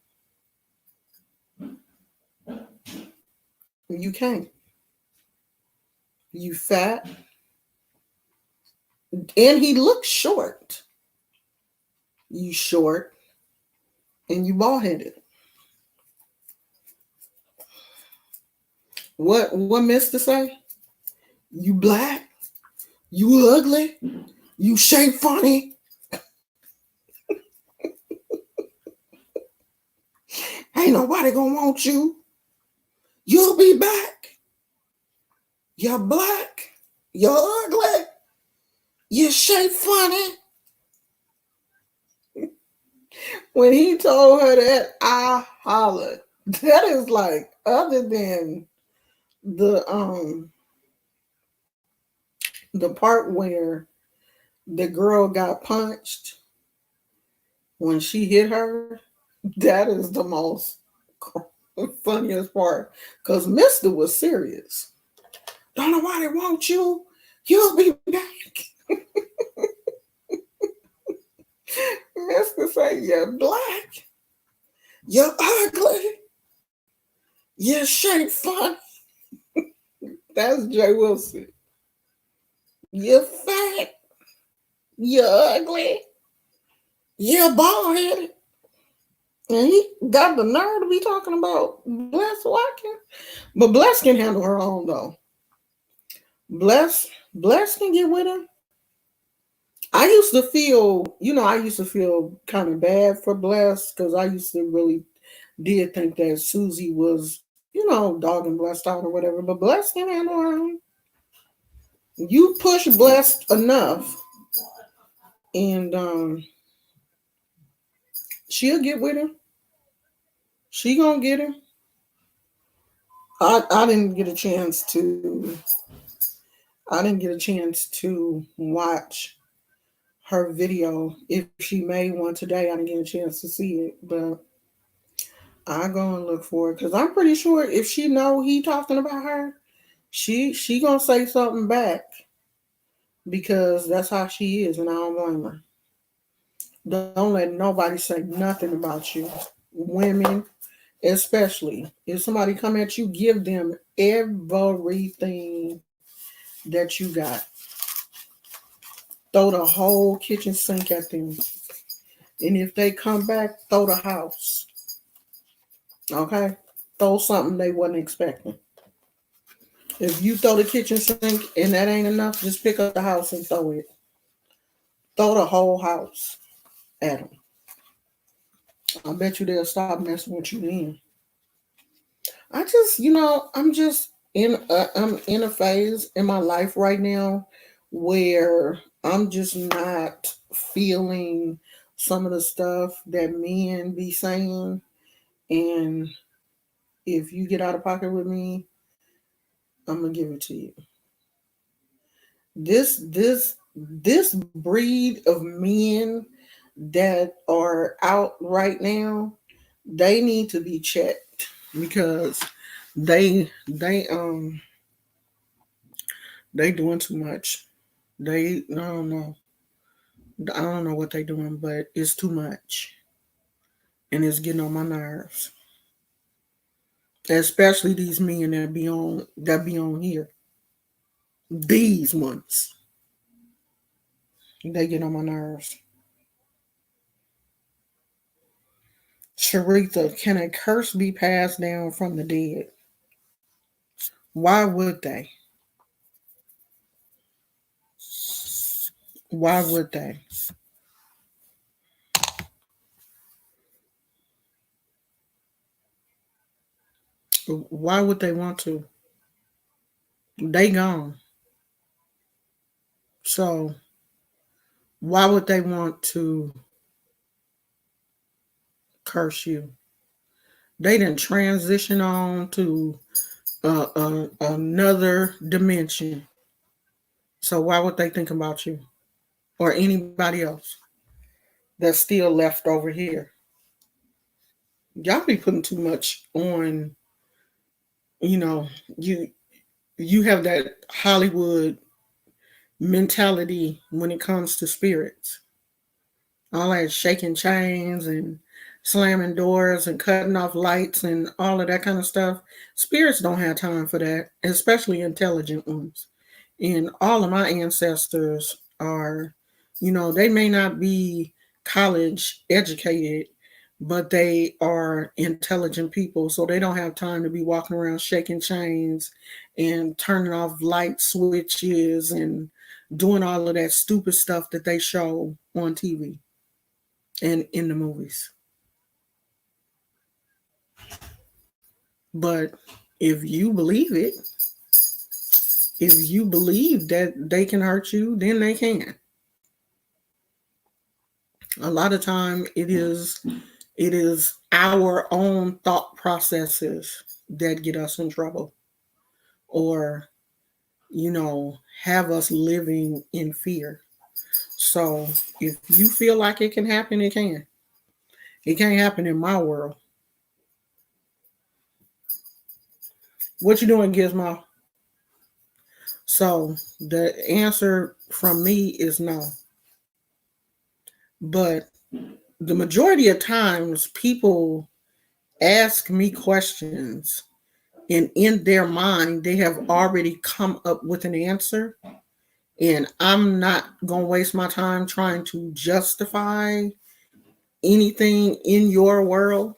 You can't. You fat. And he looks short. You short and you bald headed. What Mister say? You black, you ugly, you shape funny. Ain't nobody gonna want you. You'll be back. You're black. You're ugly. You shape funny. When he told her that, I hollered. That is like other than the the part where the girl got punched when she hit her. That is the most funniest part. Cause Mister was serious. Don't nobody want you. You'll be back. Mister say you're black. You're ugly. You're shape funny. That's Jay Wilson. You're fat. You're ugly. You're bald headed. And he got the nerve to be talking about Bless Watkins. But Bless can handle her own though. Bless can get with him. I used to feel kind of bad for Bless because I used to really did think that Susie was, dogging Blessed out or whatever. But Bless can handle her own. You push Blessed enough, and she'll get with him. She gonna get him. I didn't get a chance to. I didn't get a chance to watch her video. If she made one today, I didn't get a chance to see it, but I go and look for it because I'm pretty sure if she know he talking about her, she gonna say something back because that's how she is, and I don't blame her. Don't let nobody say nothing about you. Women, especially. If somebody come at you, give them everything that you got. Throw the whole kitchen sink at them. And if they come back, throw the house. Okay? Throw something they wasn't expecting. If you throw the kitchen sink and that ain't enough, just pick up the house and throw it. Throw the whole house at them. I bet you they'll stop messing with you then. I just, I'm in a phase in my life right now where I'm just not feeling some of the stuff that men be saying. And if you get out of pocket with me, I'm gonna give it to you. This breed of men that are out right now, they need to be checked because they They doing too much. I don't know what they doing, but it's too much, and it's getting on my nerves. Especially these men that be on here. These ones, they get on my nerves. Sharitha, can a curse be passed down from the dead? Why would they? Why would they? Why would they want to? They gone. So why would they want to curse you? They didn't transition on to another dimension. So why would they think about you or anybody else that's still left over here? Y'all be putting too much on. You know, you you have that Hollywood mentality when it comes to spirits. All that shaking chains and slamming doors and cutting off lights and all of that kind of stuff. Spirits don't have time for that, especially intelligent ones. And all of my ancestors are, they may not be college educated, but they are intelligent people. So they don't have time to be walking around shaking chains and turning off light switches and doing all of that stupid stuff that they show on TV and in the movies. But if you believe it, if you believe that they can hurt you, then they can. A lot of time it is our own thought processes that get us in trouble or have us living in fear. So if you feel like it can happen, it can. It can't happen in my world. What you doing, Gizmo? So the answer from me is no. But the majority of times people ask me questions and in their mind they have already come up with an answer, and I'm not going to waste my time trying to justify anything in your world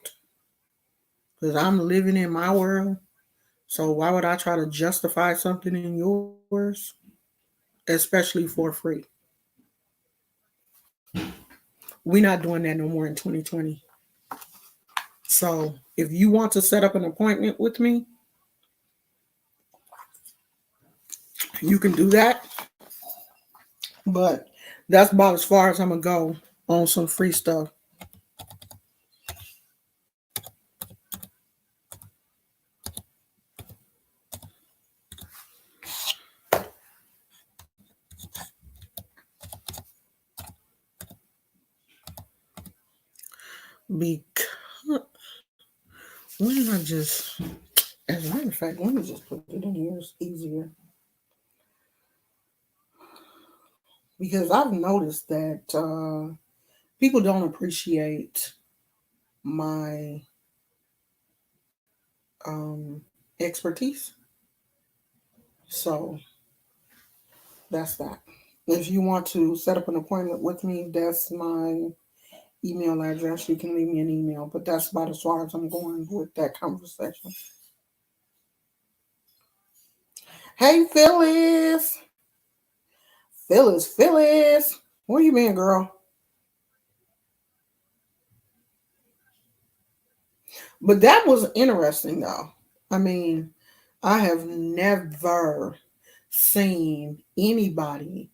because I'm living in my world. So why would I try to justify something in yours, especially for free? We're not doing that no more in 2020. So if you want to set up an appointment with me, you can do that. But that's about as far as I'm gonna go on some free stuff. Because when did I just, as a matter of fact, let me just put it in here. It's easier because I've noticed that people don't appreciate my expertise. So that's that. If you want to set up an appointment with me, that's my email address. You can leave me an email, but that's about as far as I'm going with that conversation. Hey, Phyllis. Phyllis. Where you been, girl? But that was interesting, though. I mean, I have never seen anybody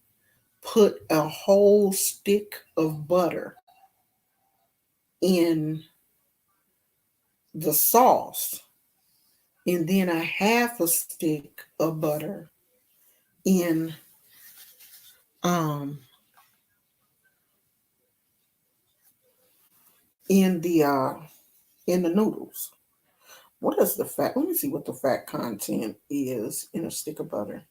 put a whole stick of butter in the sauce and then a half a stick of butter in um in the noodles. What is the fat? Let me see what the fat content is in a stick of butter.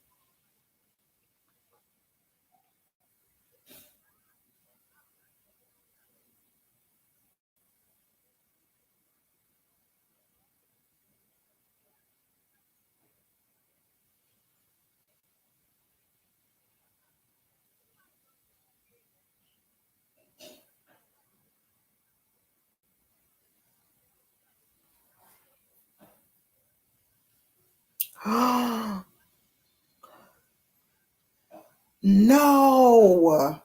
No.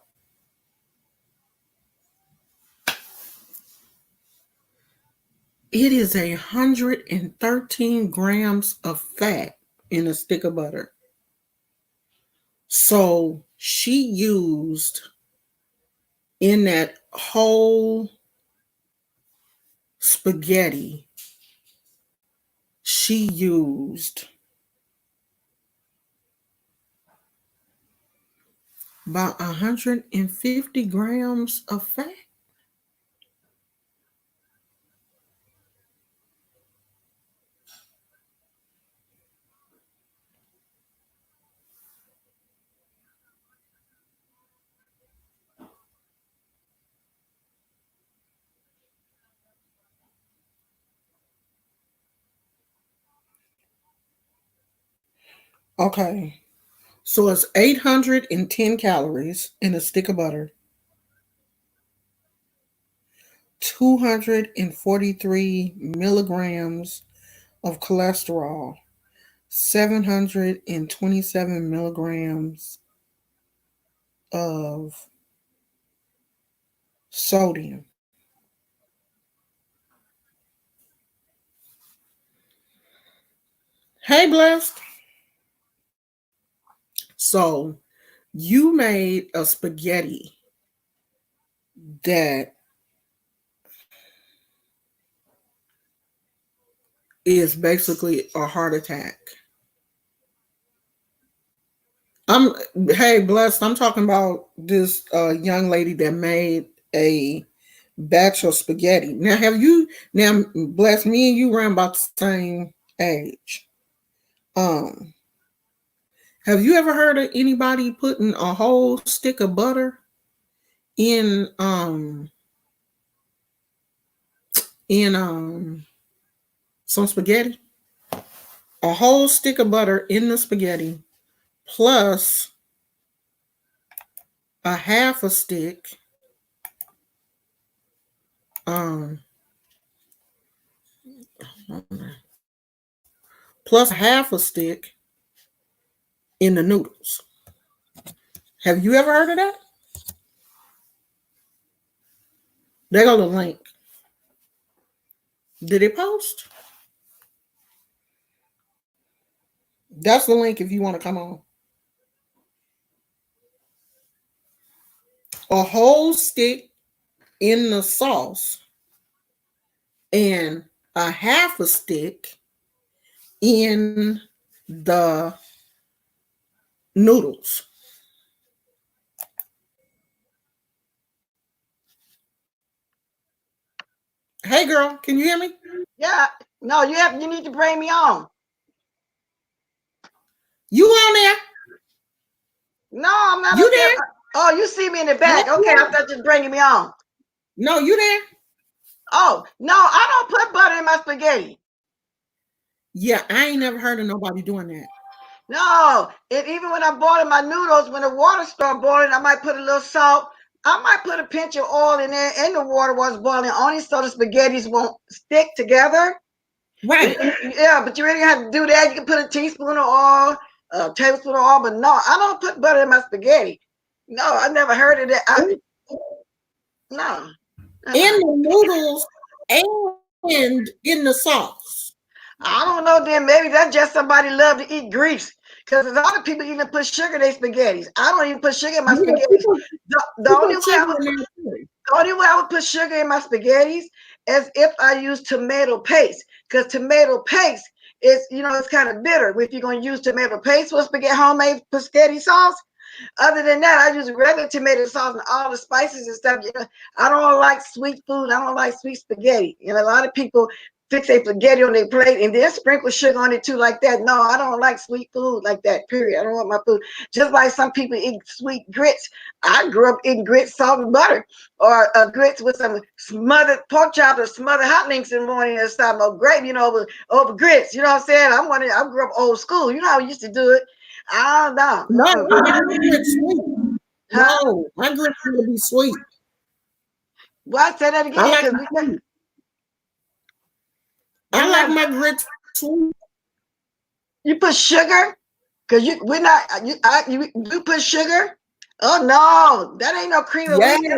It is 113 grams of fat in a stick of butter. So she used in that whole spaghetti, she used about 150 grams of fat. Okay. So it's 810 calories in a stick of butter, 243 milligrams of cholesterol, 727 milligrams of sodium. Hey, Blessed. So you made a spaghetti that is basically a heart attack. I'm Hey, Blessed. I'm talking about this young lady that made a batch of spaghetti. Now, Blessed, me and you around about the same age. Um, have you ever heard of anybody putting a whole stick of butter in some spaghetti? A whole stick of butter in the spaghetti plus a half a stick um plus a half a stick in the noodles. Have you ever heard of that? There go the link. Did it post? That's the link if you want to come on. A whole stick in the sauce and a half a stick in the noodles. Hey girl, can you hear me? Yeah. No, you need to bring me on. You on there? No, I'm not You up there. there? Oh, you see me in the back. No, Okay, I thought you were bringing me on. no, you there? Oh, no, I don't put butter in my spaghetti. Yeah, I ain't never heard of nobody doing that. No, even when I'm boiling my noodles, when the water starts boiling, I might put a little salt. I might put a pinch of oil in there and the water was boiling, only so the spaghettis won't stick together. Right. Yeah, but you really have to do that. You can put a teaspoon of oil, a tablespoon of oil, but no, I don't put butter in my spaghetti. No, I never heard of that. No. In the noodles and in the sauce. I don't know. Then maybe that's just somebody love to eat grease. Because a lot of people even put sugar in their spaghettis. I don't even put sugar in my spaghettis. The only way I would put sugar in my spaghettis is if I use tomato paste. Because tomato paste is, it's kind of bitter. If you're going to use tomato paste for spaghetti, homemade spaghetti sauce. Other than that, I use regular tomato sauce and all the spices and stuff. I don't like sweet food. I don't like sweet spaghetti. A lot of people fix a spaghetti on their plate and then sprinkle sugar on it too, like that. No, I don't like sweet food like that. Period. I don't want my food just like some people eat sweet grits. I grew up eating grits, salt and butter, or grits with some smothered pork chops or smothered hot links in the morning or something, or gravy, over grits. You know what I'm saying? I grew up old school. You know how we used to do it. I don't No, know. I grew it sweet. Huh? No, I grew it to be sweet. Well, I say that again because I like, my, we, I we like have. my grits sweet. You put sugar? Cause we're not you put sugar? Oh no, that ain't no cream of wheat.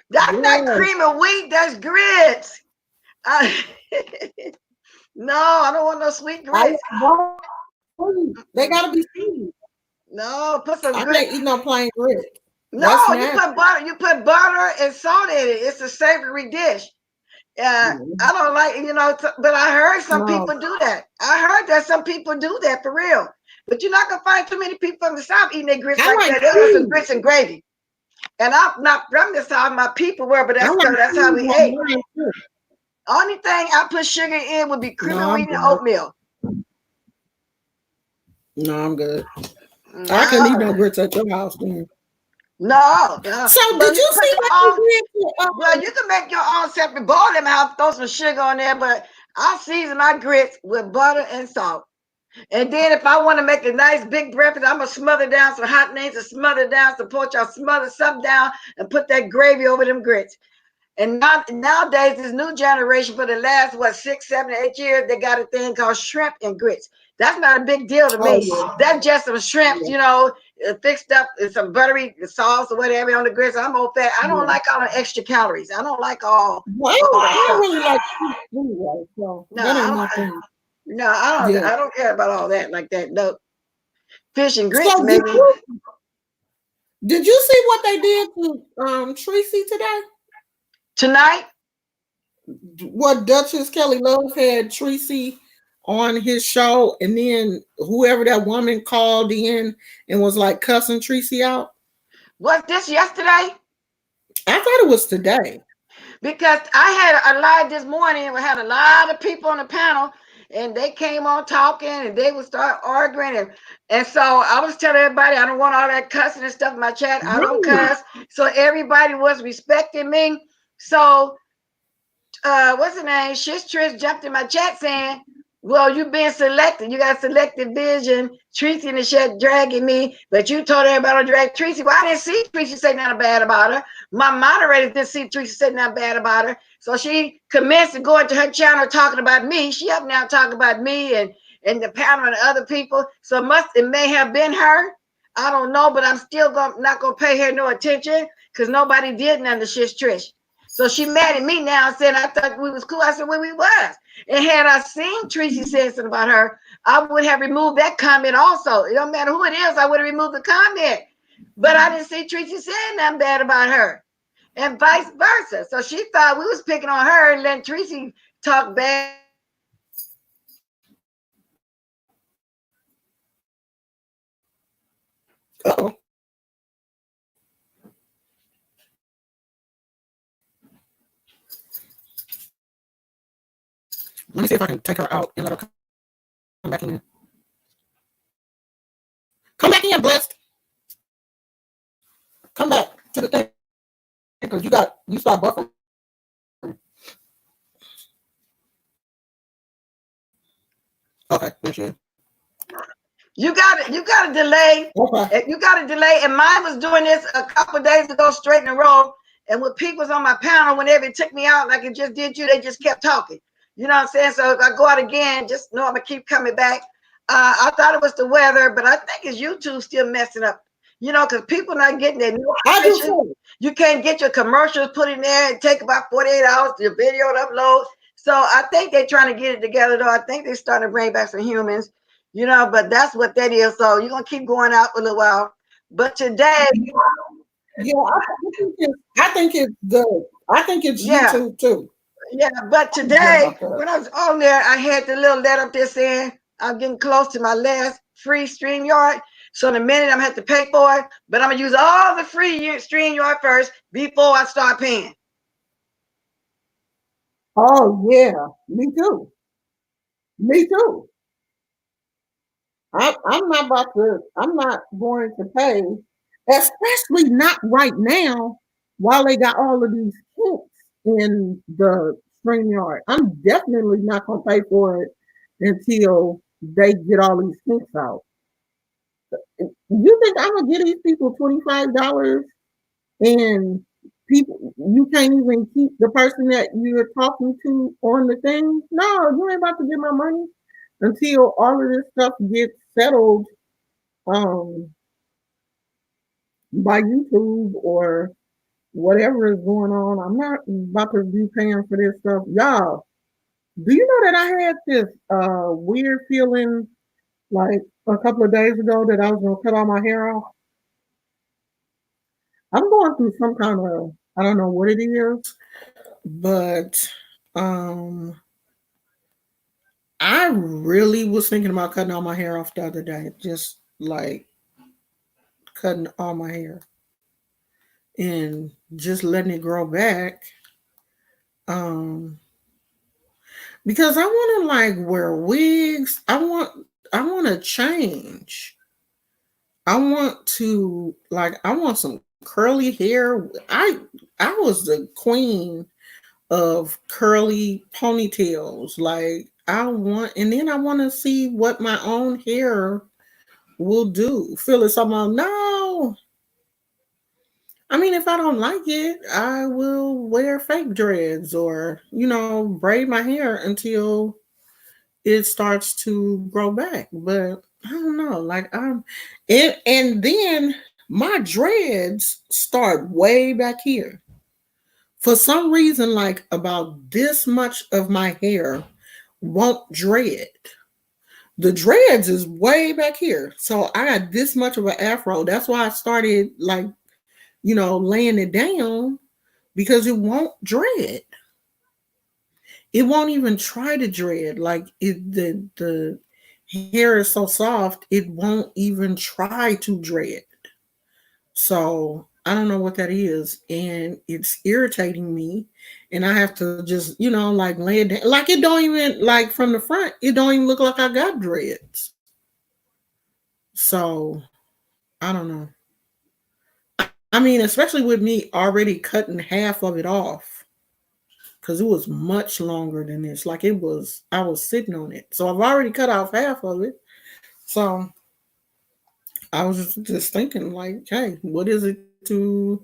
That's not cream of wheat. That's grits. No, I don't want no sweet grits. They gotta be sweet. No, put some grits. I can't eat no plain grits. No, you put butter. You put butter and salt in it. It's a savory dish. I don't like, but I heard some people do that. I heard that some people do that for real. But you're not gonna find too many people from the South eating their grits like that. They want some grits and gravy. And I'm not from the South. My people were, but that's how we ate. Only thing I put sugar in would be cream of wheat and oatmeal. No, I'm good. No. I can eat no grits at your house then. No. So did you see what you did? Well, you can make your own separate bowl them out, throw some sugar on there, but I season my grits with butter and salt. And then if I want to make a nice big breakfast, I'm gonna smother down some hot names and smother down some pork. I'll smother something down and put that gravy over them grits. And nowadays, this new generation, for the last 6, 7, 8 years, they got a thing called shrimp and grits. That's not a big deal to me. That's just some shrimp, fixed up in some buttery sauce or whatever on the grits. I'm old fat. I don't like all the extra calories. I don't like all. I don't really like food, so no, I don't care about all that like that. No, fish and grits, so maybe. Did you see what they did to Tracy today? Tonight? What Duchess Kelly Love had Tracy on his show, and then whoever that woman called in and was like cussing Tracy out. Was this yesterday? I thought it was today. Because I had a live this morning. We had a lot of people on the panel, and they came on talking, and they would start arguing, and so I was telling everybody I don't want all that cussing and stuff in my chat. I don't cuss. So everybody was respecting me. So what's her name? Trish jumped in my chat saying, well, you being selected. You got selective vision. Tracy in the shed dragging me, but you told everybody to drag Tracy. Well, I didn't see Tracy say nothing bad about her. My moderator didn't see Tracy say nothing bad about her. So she commenced to go into her channel talking about me. She up now talking about me and the panel and the other people. So it may have been her. I don't know, but I'm still not gonna pay her no attention because nobody did nothing to Trish. So she mad at me now, saying I thought we was cool. I said, well, we was. And had I seen Tracy say something about her, I would have removed that comment also. It don't matter who it is, I would have removed the comment. But I didn't see Tracy saying nothing bad about her. And vice versa. So she thought we was picking on her and letting Tracy talk bad. Uh-oh. Let me see if I can take her out and let her come back in. Come back in, Blessed. Come back to the thing. Because you start buffering. Okay, there she is. You got a delay. Okay. You got a delay. And mine was doing this a couple of days ago straight in a row. And when Pete was on my panel, whenever it took me out like it just did you, they just kept talking. You know what I'm saying? So if I go out again, just know I'm going to keep coming back. I thought it was the weather, but I think it's YouTube still messing up. Because people not getting their notifications. You can't get your commercials put in there and take about 48 hours to your video to upload. So I think they're trying to get it together, though. I think they're starting to bring back some humans, but that's what that is. So you're going to keep going out for a little while. But today. Yeah, I think it's good. I think it's YouTube too. Yeah, but today, when I was on there, I had the little letter up there saying I'm getting close to my last free StreamYard. So in a minute, I'm going to have to pay for it. But I'm going to use all the free StreamYard first before I start paying. Oh, yeah. Me too. Me too. I'm not going to pay, especially not right now while they got all of these kinks in the StreamYard. I'm definitely not going to pay for it until they get all these kinks out. You think I'm going to give these people $25 and people, you can't even keep the person that you're talking to on the thing? No, you ain't about to get my money. until all of this stuff gets settled um, by YouTube or whatever is going on. I'm not about to be paying for this stuff. Y'all, do you know that I had this weird feeling like a couple of days ago that I was gonna cut all my hair off? I'm going through some kind of, I don't know what it is, but um I really was thinking about cutting all my hair off the other day. Just like cutting all my hair and just letting it grow back. Um because I want to like wear wigs. I want to change. I want to like I want some curly hair. I was the queen of curly ponytails. Like I want, and then I want to see what my own hair will do. Phyllis, I'm like, no. I mean, if I don't like it, I will wear fake dreads or, braid my hair until it starts to grow back. But I don't know. Like and then my dreads start way back here. For some reason, like about this much of my hair won't dread. The dreads is way back here. So I got this much of an afro. That's why I started like, laying it down because it won't dread. It won't even try to dread. Like the hair is so soft, it won't even try to dread. So I don't know what that is, and it's irritating me. And I have to just, like lay it down. Like it don't even like from the front, it don't even look like I got dreads. So I don't know. I mean, especially with me already cutting half of it off because it was much longer than this. Like it was, I was sitting on it. So I've already cut off half of it. So I was just thinking, like, hey, what is it to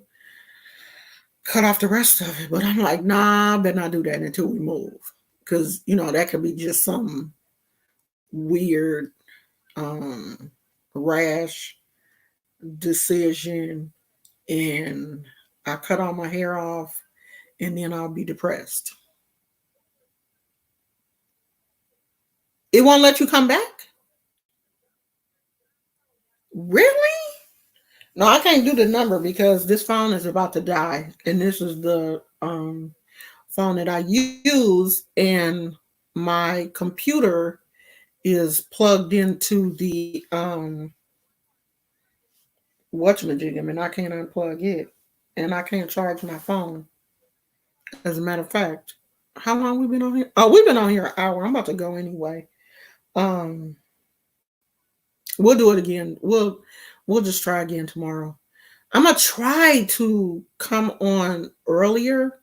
cut off the rest of it? But I'm like, nah, I better not do that until we move. Because, that could be just some weird rash decision. And I cut all my hair off and then I'll be depressed. It won't let you come back? Really? No, I can't do the number because this phone is about to die. And this is the phone that I use. And my computer is plugged into the whatchamajigam, and I can't unplug it. And I can't charge my phone. As a matter of fact, how long we been on here? Oh, we've been on here an hour. I'm about to go anyway. Um, we'll do it again. We'll just try again tomorrow. I'm gonna try to come on earlier,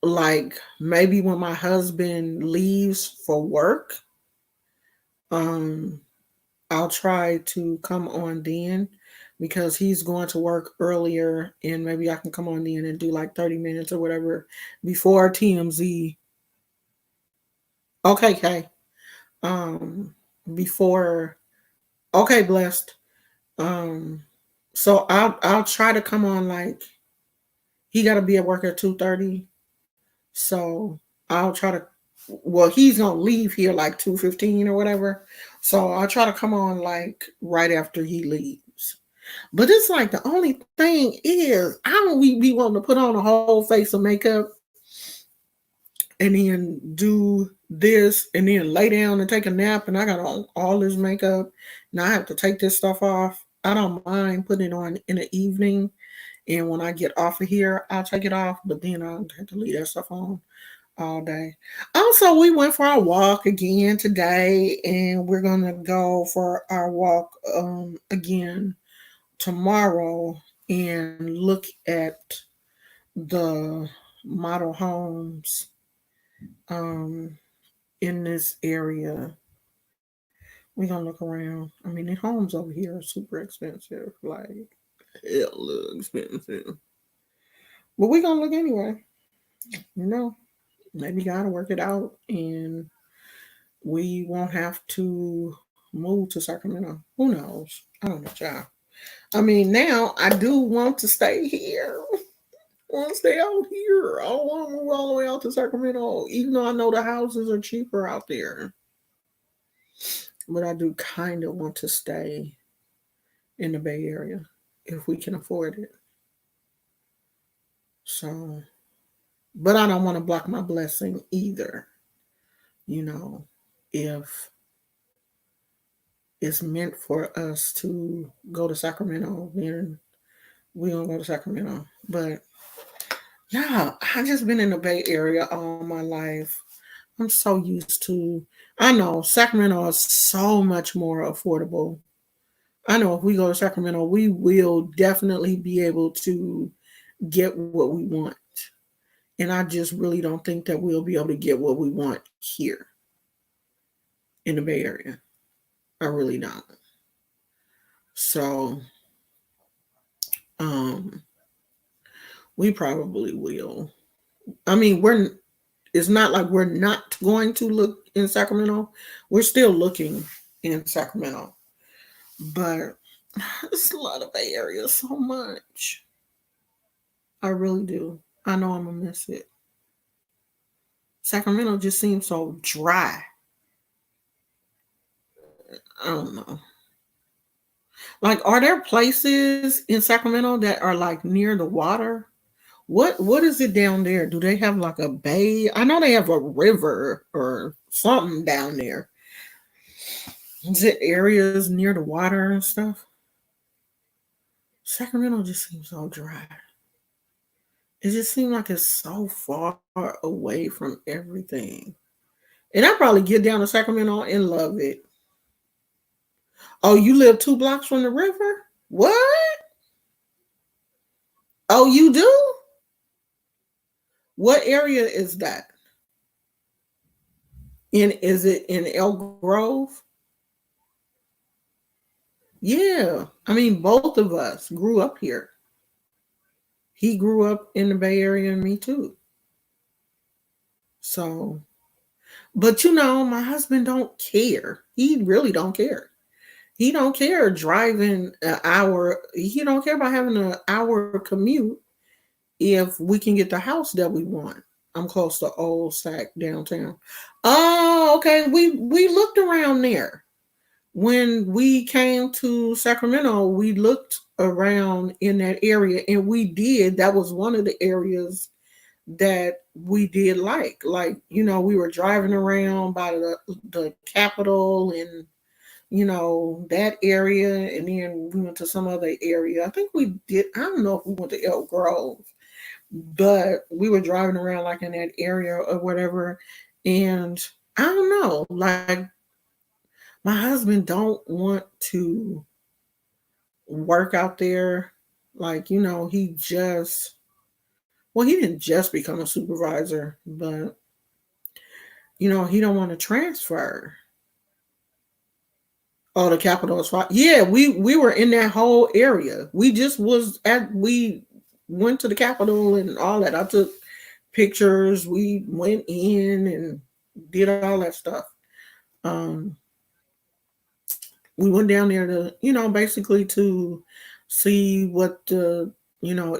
like maybe when my husband leaves for work. Um, I'll try to come on then because he's going to work earlier, and maybe I can come on then and do like 30 minutes or whatever before TMZ. Okay, Kay. Um, before okay, blessed. Um, so I'll try to come on like he got to be at work at 2:30. So I'll try to. Well, he's gonna leave here like 2:15 or whatever. So I'll try to come on like right after he leaves. But it's like the only thing is I don't we be wanting to put on a whole face of makeup and then do this and then lay down and take a nap and I got all this makeup and I have to take this stuff off. I don't mind putting it on in the evening and when I get off of here, I'll take it off, but then I'll have to leave that stuff on all day. Also, we went for our walk again today and we're gonna go for our walk again tomorrow and look at the model homes um, in this area. We're gonna look around. I mean, the homes over here are super expensive, like hella expensive. But we're gonna look anyway. Maybe gotta work it out and we won't have to move to Sacramento. Who knows? I don't know, child. I mean, now I do want to stay here. I want to stay out here. I don't want to move all the way out to Sacramento, even though I know the houses are cheaper out there. But I do kind of want to stay in the Bay Area if we can afford it. So, but I don't want to block my blessing either. You know, if it's meant for us to go to Sacramento, then we don't go to Sacramento. But yeah, I just been in the Bay Area all my life. I'm so used to. I know Sacramento is so much more affordable. I know if we go to Sacramento, we will definitely be able to get what we want. And I just really don't think that we'll be able to get what we want here in the Bay Area. I really don't. So, um, we probably will. I mean, it's not like we're not going to look in Sacramento. We're still looking in Sacramento. But it's a lot of Bay Area so much. I really do. I know I'm gonna miss it. Sacramento just seems so dry. I don't know. Like, are there places in Sacramento that are like near the water? What is it down there? Do they have like a bay? I know they have a river or something down there. Is it areas near the water and stuff? Sacramento just seems so dry. It just seems like it's so far away from everything. And I probably get down to Sacramento and love it. Oh, you live 2 blocks from the river? What? Oh, you do? What area is that? Is it in Elk Grove? Yeah. I mean, both of us grew up here. He grew up in the Bay Area and me too. So, but my husband don't care. He really don't care. He don't care driving an hour. He don't care about having an hour commute if we can get the house that we want. I'm close to Old Sac downtown. Oh, okay. We looked around there. When we came to Sacramento, we looked around in that area and we did. That was one of the areas that we did like. Like, we were driving around by the Capitol and that area, and then we went to some other area. I think we did. I don't know if we went to Elk Grove, but we were driving around like in that area or whatever. And I don't know, like my husband don't want to work out there. Like, he didn't just become a supervisor, but he don't want to transfer. Oh, the Capitol is fine. Yeah, we were in that whole area. We went to the Capitol and all that. I took pictures. We went in and did all that stuff. We went down there to, basically to see what the,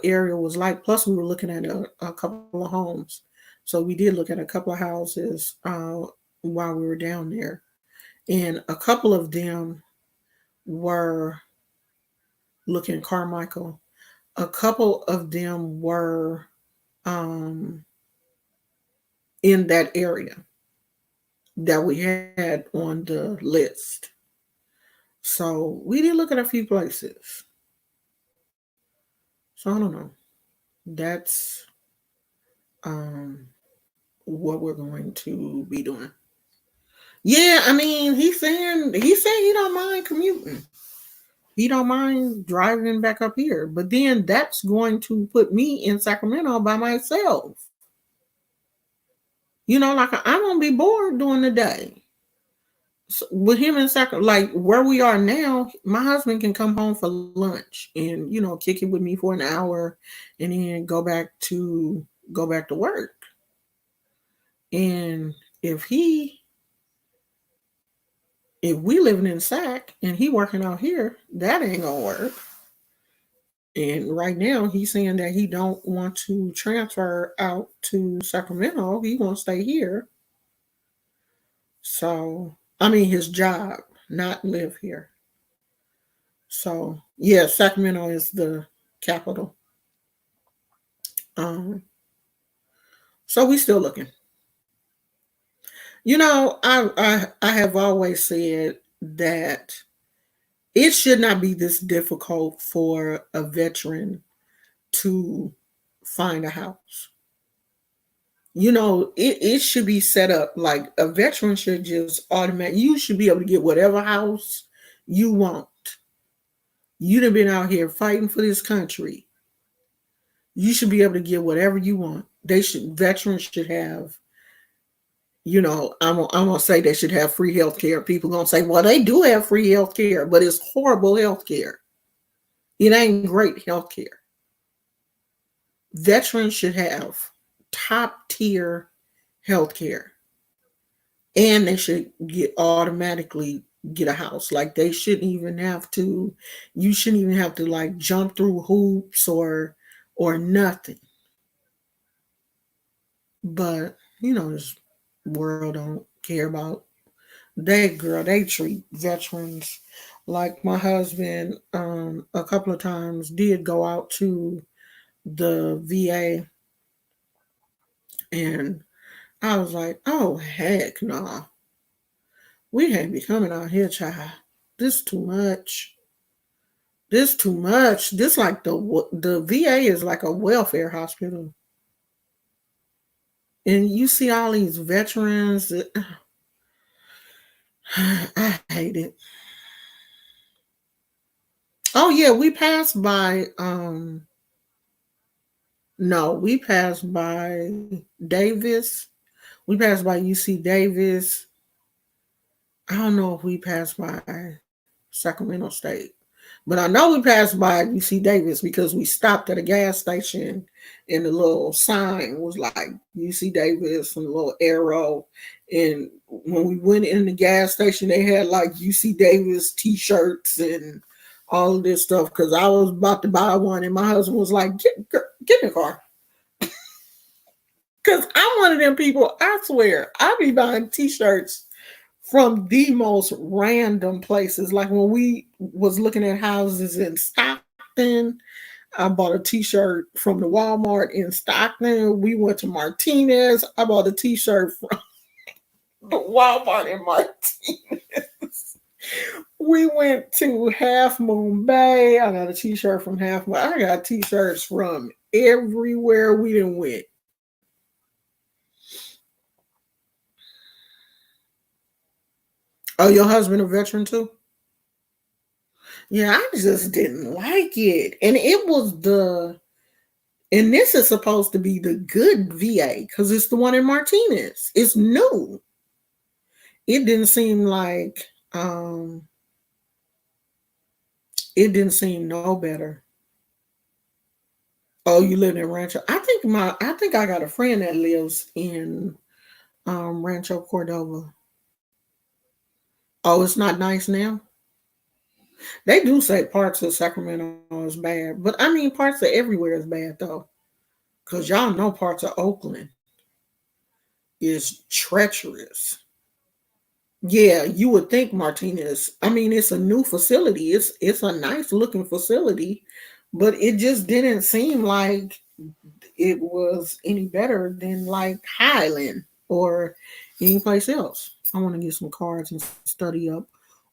area was like. Plus, we were looking at a couple of homes. So we did look at a couple of houses while we were down there. And a couple of them were looking Carmichael. A couple of them were in that area that we had on the list. So we did look at a few places. So I don't know. That's what we're going to be doing. Yeah, I mean, he's saying he don't mind commuting. He don't mind driving back up here. But then that's going to put me in Sacramento by myself. Like I'm gonna be bored during the day. So with him in Sacramento, like where we are now, my husband can come home for lunch and kick it with me for an hour, and then go back to work. And if he if we living in Sac and he working out here, that ain't gonna work. And right now he's saying that he don't want to transfer out to Sacramento. He wants to stay here. So I mean his job, not live here. So yeah, Sacramento is the capital. Um, so we still looking. I have always said that it should not be this difficult for a veteran to find a house. It should be set up like a veteran should just automatic. You should be able to get whatever house you want. You'd have been out here fighting for this country. You should be able to get whatever you want. Veterans should have, I'm gonna say they should have free health care. People gonna say, well, they do have free health care, but it's horrible health care. It ain't great health care. Veterans should have top tier health care. And they should automatically get a house. Like you shouldn't even have to like jump through hoops or nothing. But this world don't care about they treat veterans like my husband a couple of times did go out to the VA, and I was like, oh heck no. We can't be coming out here, child. This too much. This too much. This like the VA is like a welfare hospital. And you see all these veterans. I hate it. Oh yeah, we passed by no, we passed by Davis. We passed by UC Davis. I don't know if we passed by Sacramento State, but I know we passed by UC Davis because we stopped at a gas station and the little sign was like UC Davis and a little arrow. And when we went in the gas station, they had like UC Davis t-shirts and all of this stuff because I was about to buy one and my husband was like, get in the car. Because I'm one of them people, I swear, I be buying t-shirts from the most random places. Like when we was looking at houses in Stockton, I bought a t-shirt from the Walmart in Stockton. We went to Martinez. I bought a t-shirt from the Walmart in Martinez. We went to Half Moon Bay. I got a t-shirt from Half Moon. I got t-shirts from everywhere we done went. Oh, your husband a veteran too? Yeah, I just didn't like it. And this is supposed to be the good VA because it's the one in Martinez. It's new. It didn't seem like it didn't seem no better. Oh, you live in Rancho. I think I got a friend that lives in Rancho Cordova. Oh, it's not nice now? They do say parts of Sacramento is bad, but I mean parts of everywhere is bad though. Cause y'all know parts of Oakland is treacherous. Yeah, you would think Martinez. I mean, it's a new facility. It's a nice looking facility, but it just didn't seem like it was any better than like Highland or any place else. I want to get some cards and study up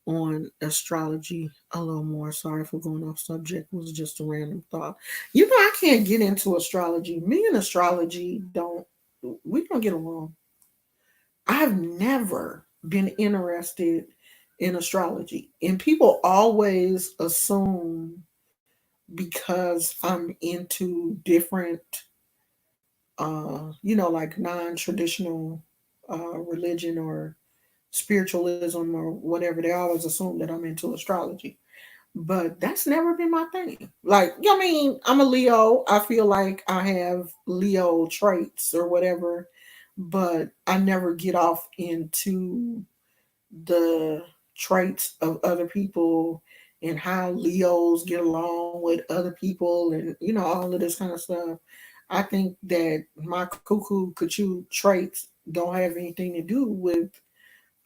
on astrology a little more. Sorry for going off subject. It was just a random thought. I can't get into astrology. Me and astrology we don't get along. I've never been interested in astrology. And people always assume because I'm into different like non-traditional religion or spiritualism or whatever, they always assume that I'm into astrology. But that's never been my thing. Like, I mean, I'm a Leo. I feel like I have Leo traits or whatever, but I never get off into the traits of other people and how Leos get along with other people and all of this kind of stuff. I think that my cuckoo cuckoo traits don't have anything to do with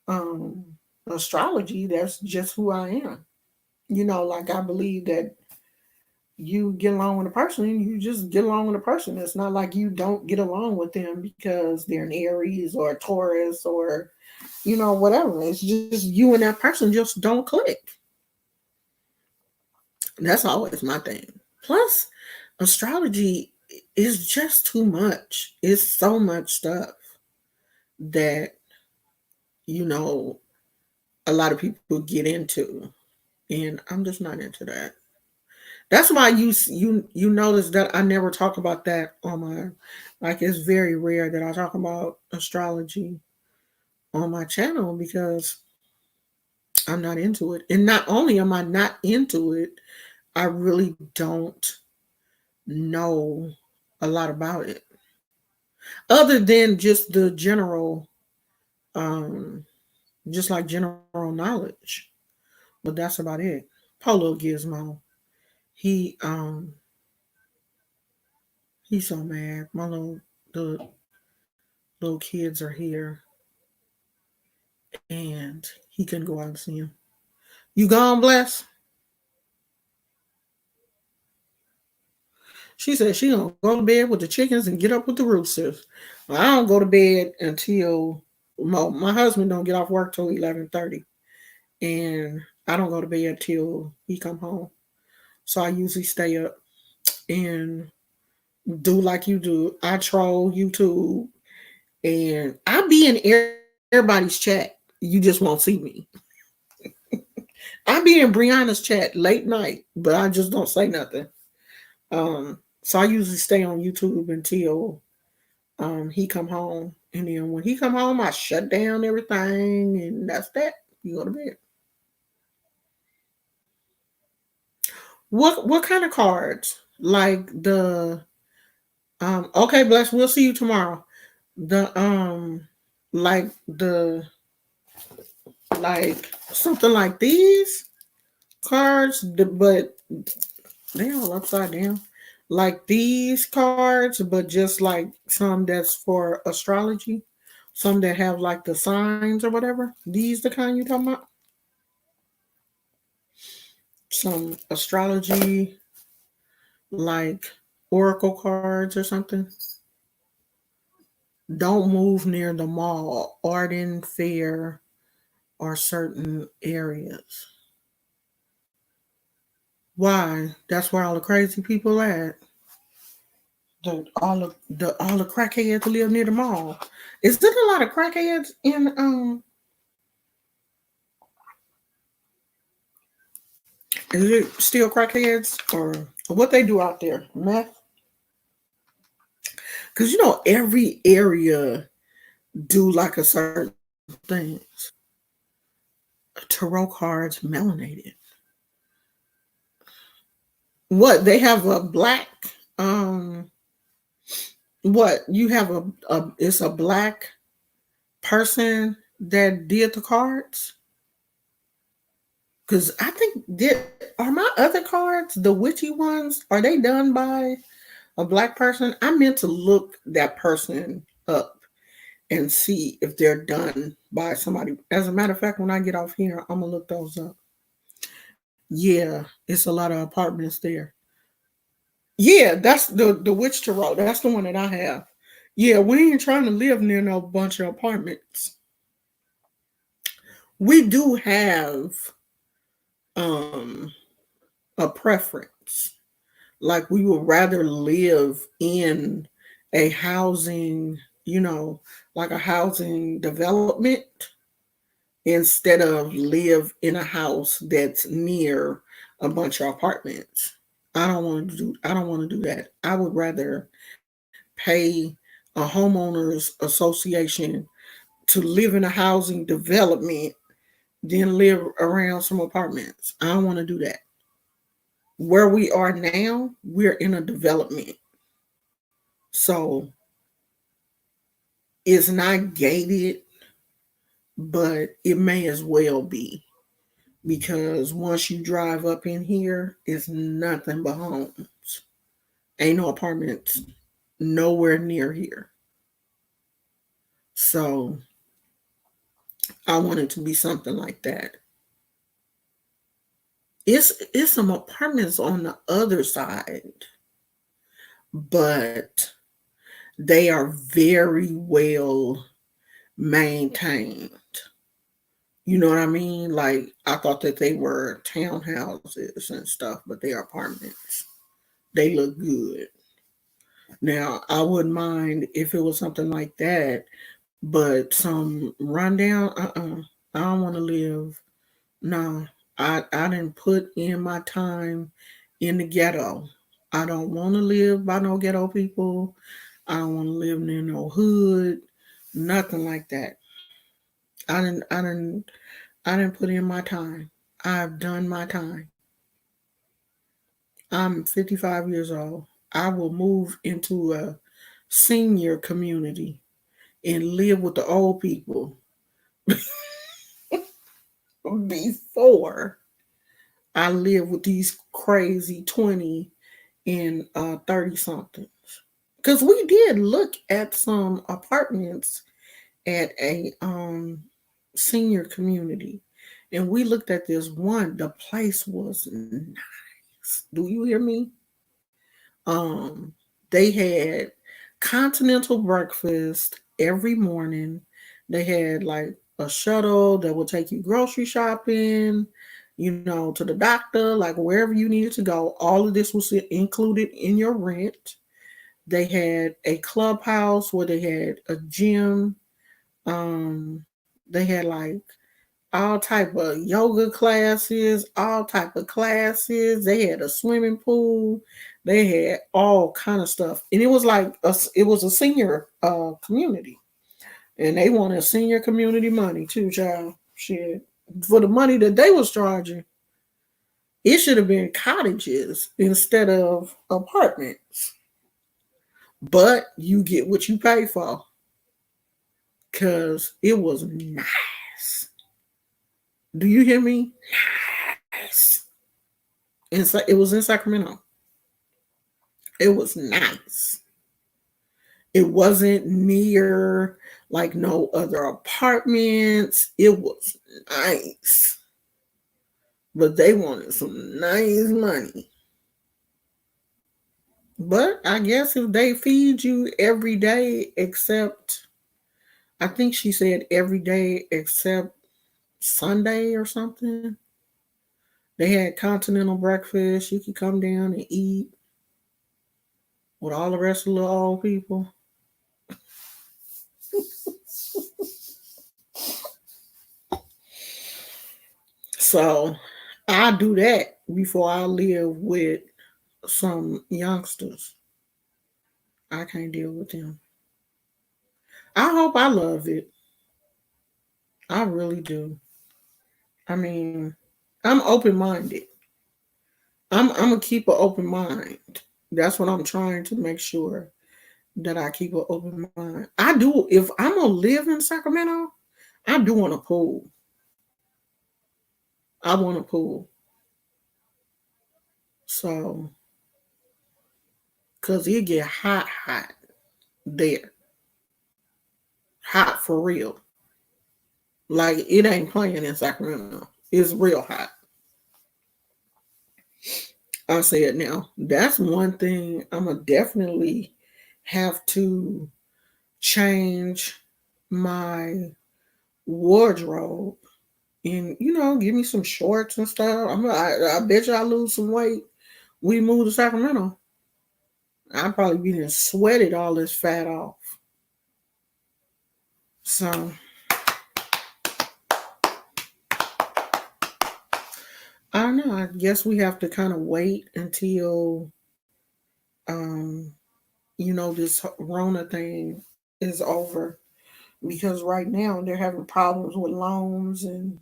um astrology. That's just who I am. Like I believe that you get along with a person, you just get along with a person. It's not like you don't get along with them because they're an Aries or a Taurus or whatever. It's just you and that person just don't click. That's always my thing. Plus, astrology is just too much. It's so much stuff that you know a lot of people get into, and I'm just not into that. That's why you notice that I never talk about that on my, like, it's very rare that I talk about astrology on my channel because I'm not into it. And not only am I not into it, I really don't know a lot about it. Other than just the general um just like general knowledge. But that's about it. Polo Gizmo. He he's so mad. The little kids are here and he couldn't go out and see him. You gone, Bless? She said she gonna go to bed with the chickens and get up with the roosters. Well, I don't go to bed until my husband don't get off work till 11:30, and I don't go to bed till he come home. So I usually stay up and do like you do. I troll YouTube and I be in everybody's chat. You just won't see me. I be in Brianna's chat late night, but I just don't say nothing. So I usually stay on YouTube until he come home, and then when he come home, I shut down everything, and that's that. You go to bed. What kind of cards? Like the okay, Bless. We'll see you tomorrow. The like the like something like these cards, but they all upside down. Like these cards, but just like some that's for astrology, some that have like the signs or whatever. These the kind you talking about? Some astrology, like oracle cards or something. Don't move near the mall, Arden Fair, or certain areas. Why? That's where all the crazy people at. All the crackheads live near the mall. Is there a lot of crackheads in Is it still crackheads or what they do out there? Meth? Because every area do like a certain things. Tarot cards melanated. What they have a black what you have a it's a black person that did the cards? Because I think are my other cards, the witchy ones, are they done by a black person? I meant to look that person up and see if they're done by somebody. As a matter of fact, when I get off here, I'm gonna look those up. Yeah, it's a lot of apartments there. Yeah, that's the witch tarot. That's the one that I have. Yeah, we ain't trying to live near no bunch of apartments. We do have um a preference. Like we would rather live in a housing, like a housing development instead of live in a house that's near a bunch of apartments. I don't want to do that. I would rather pay a homeowners association to live in a housing development than live around some apartments. I don't want to do that. Where we are now, we're in a development. So it's not gated, but it may as well be. because once you drive up in here, it's nothing but homes. Ain't no apartments nowhere near here. So I want it to be something like that. It's some apartments on the other side, but they are very well maintained. You know what I mean? Like I thought that they were townhouses and stuff, but they are apartments. They look good. Now I wouldn't mind if it was something like that, but some rundown. I don't want to live. No, I didn't put in my time in the ghetto. I don't want to live by no ghetto people. I don't want to live near no hood. Nothing like that. I didn't put in my time. I've done my time. I'm 55 years old. I will move into a senior community and live with the old people before I live with these crazy 20 and 30 somethings. Because we did look at some apartments at a senior community, and we looked at this one. The place was nice. Do you hear me? They had continental breakfast every morning. They had like a shuttle that would take you grocery shopping, to the doctor, like wherever you needed to go. All of this was included in your rent. They had a clubhouse where they had a gym. They had like all type of yoga classes, all type of classes. They had a swimming pool. They had all kind of stuff, and it was like it was a senior community, and they wanted senior community money too, child. Shit, for the money that they was charging, it should have been cottages instead of apartments. But you get what you pay for, cause it was nice. Do you hear me? Nice. It was in Sacramento. It was nice. It wasn't near like no other apartments. It was nice. But they wanted some nice money. But I guess if they feed you every day, except, I think she said every day except Sunday or something, they had continental breakfast. You could come down and eat with all the rest of the old people. So I do that before I live with some youngsters. I can't deal with them. I hope I love it. I really do. I mean, I'm open minded. I'm gonna keep an open mind. That's what I'm trying to make sure that I keep an open mind. I do. If I'm gonna live in Sacramento, I do want a pool. I want a pool. So, cause it get hot there, hot for real. Like it ain't playing in Sacramento. It's real hot. I'll say it now. That's one thing I'm gonna definitely have to change my wardrobe and give me some shorts and stuff. I bet you I lose some weight. We move to Sacramento. I probably be sweated all this fat off. So I don't know. I guess we have to kind of wait until um this Rona thing is over, because right now they're having problems with loans, and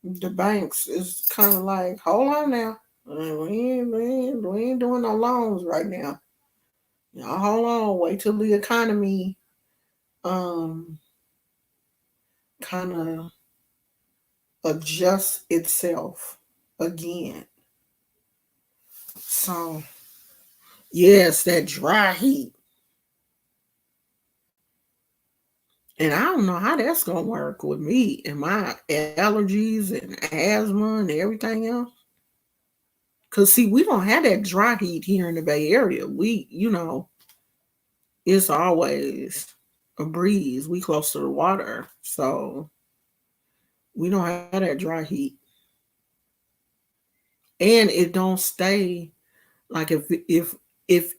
the banks is kind of like, hold on now, we ain't doing no loans right now. Hold on, wait till the economy um kind of adjust itself again. So, yes, that dry heat. And I don't know how that's going to work with me and my allergies and asthma and everything else. Because, see, we don't have that dry heat here in the Bay Area. It's always a breeze. We close to the water. So, we don't have that dry heat. And it don't stay. Like if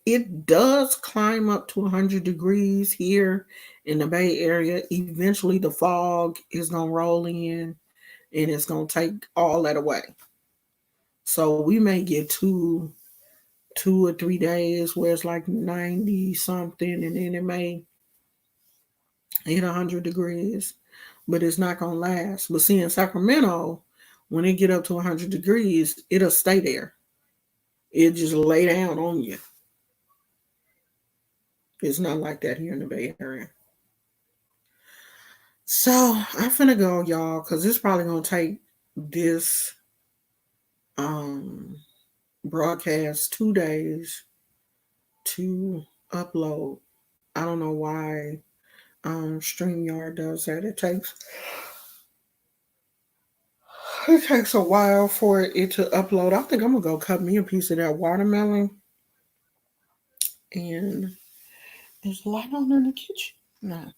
it does climb up to 100 degrees here in the Bay Area, eventually the fog is gonna roll in and it's gonna take all that away. So we may get 2 or 3 days where it's like 90 something, and then it may hit 100 degrees, but it's not gonna last. But see, in Sacramento, when it get up to 100 degrees, it'll stay there. It just lay down on you. It's not like that here in the Bay Area. So I'm finna go, y'all, because it's probably gonna take this broadcast 2 days to upload. I don't know why StreamYard does that. It takes a while for it to upload. I think I'm gonna go cut me a piece of that watermelon. And is light on in the kitchen? No.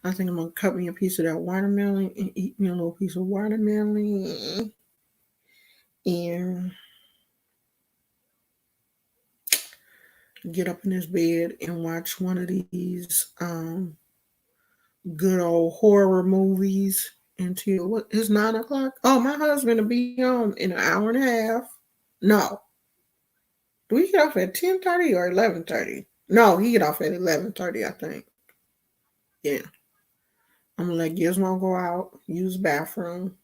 I think I'm gonna cut me a piece of that watermelon and eat me a little piece of watermelon. And get up in this bed and watch one of these good old horror movies until what is 9 o'clock. Oh, my husband will be home in an hour and a half. No. Do we get off at 10:30 or 11:30? No, he get off at 11:30, I think. Yeah. I'm gonna let Gizmo go out, use the bathroom.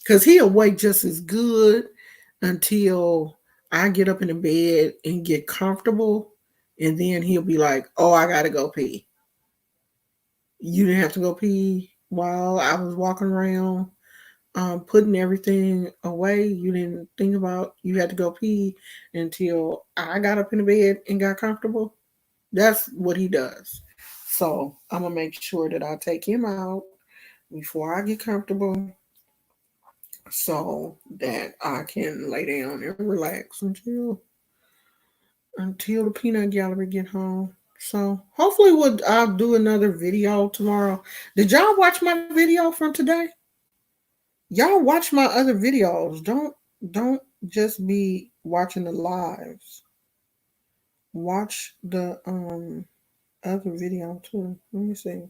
Cause he'll wait just as good until I get up in the bed and get comfortable, and then he'll be like, "Oh, I gotta go pee." You didn't have to go pee while I was walking around, putting everything away. You didn't think about you had to go pee until I got up in the bed and got comfortable. That's what he does. So I'm gonna make sure that I take him out before I get comfortable, so that I can lay down and relax until the peanut gallery get home. So hopefully I'll do another video tomorrow. Did y'all watch my video from today? Y'all watch my other videos. Don't just be watching the lives. Watch the other video too. Let me see.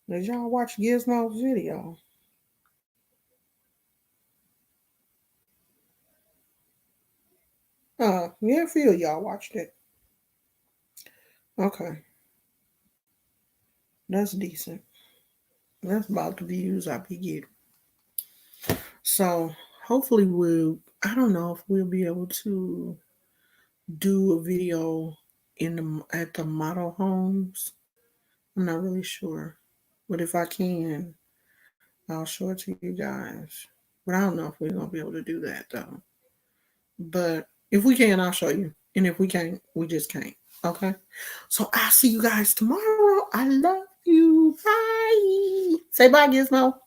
Did y'all watch Gizmo's video? Yeah, I feel y'all watched it. Okay. That's decent. That's about the views I be getting. So hopefully I don't know if we'll be able to do a video at the model homes. I'm not really sure. But if I can, I'll show it to you guys. But I don't know if we're gonna be able to do that though. But if we can, I'll show you. And if we can't, we just can't. Okay. So I'll see you guys tomorrow. I love you. Bye. Say bye, Gizmo.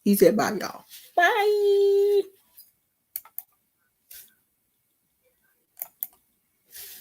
He said bye, y'all. Bye.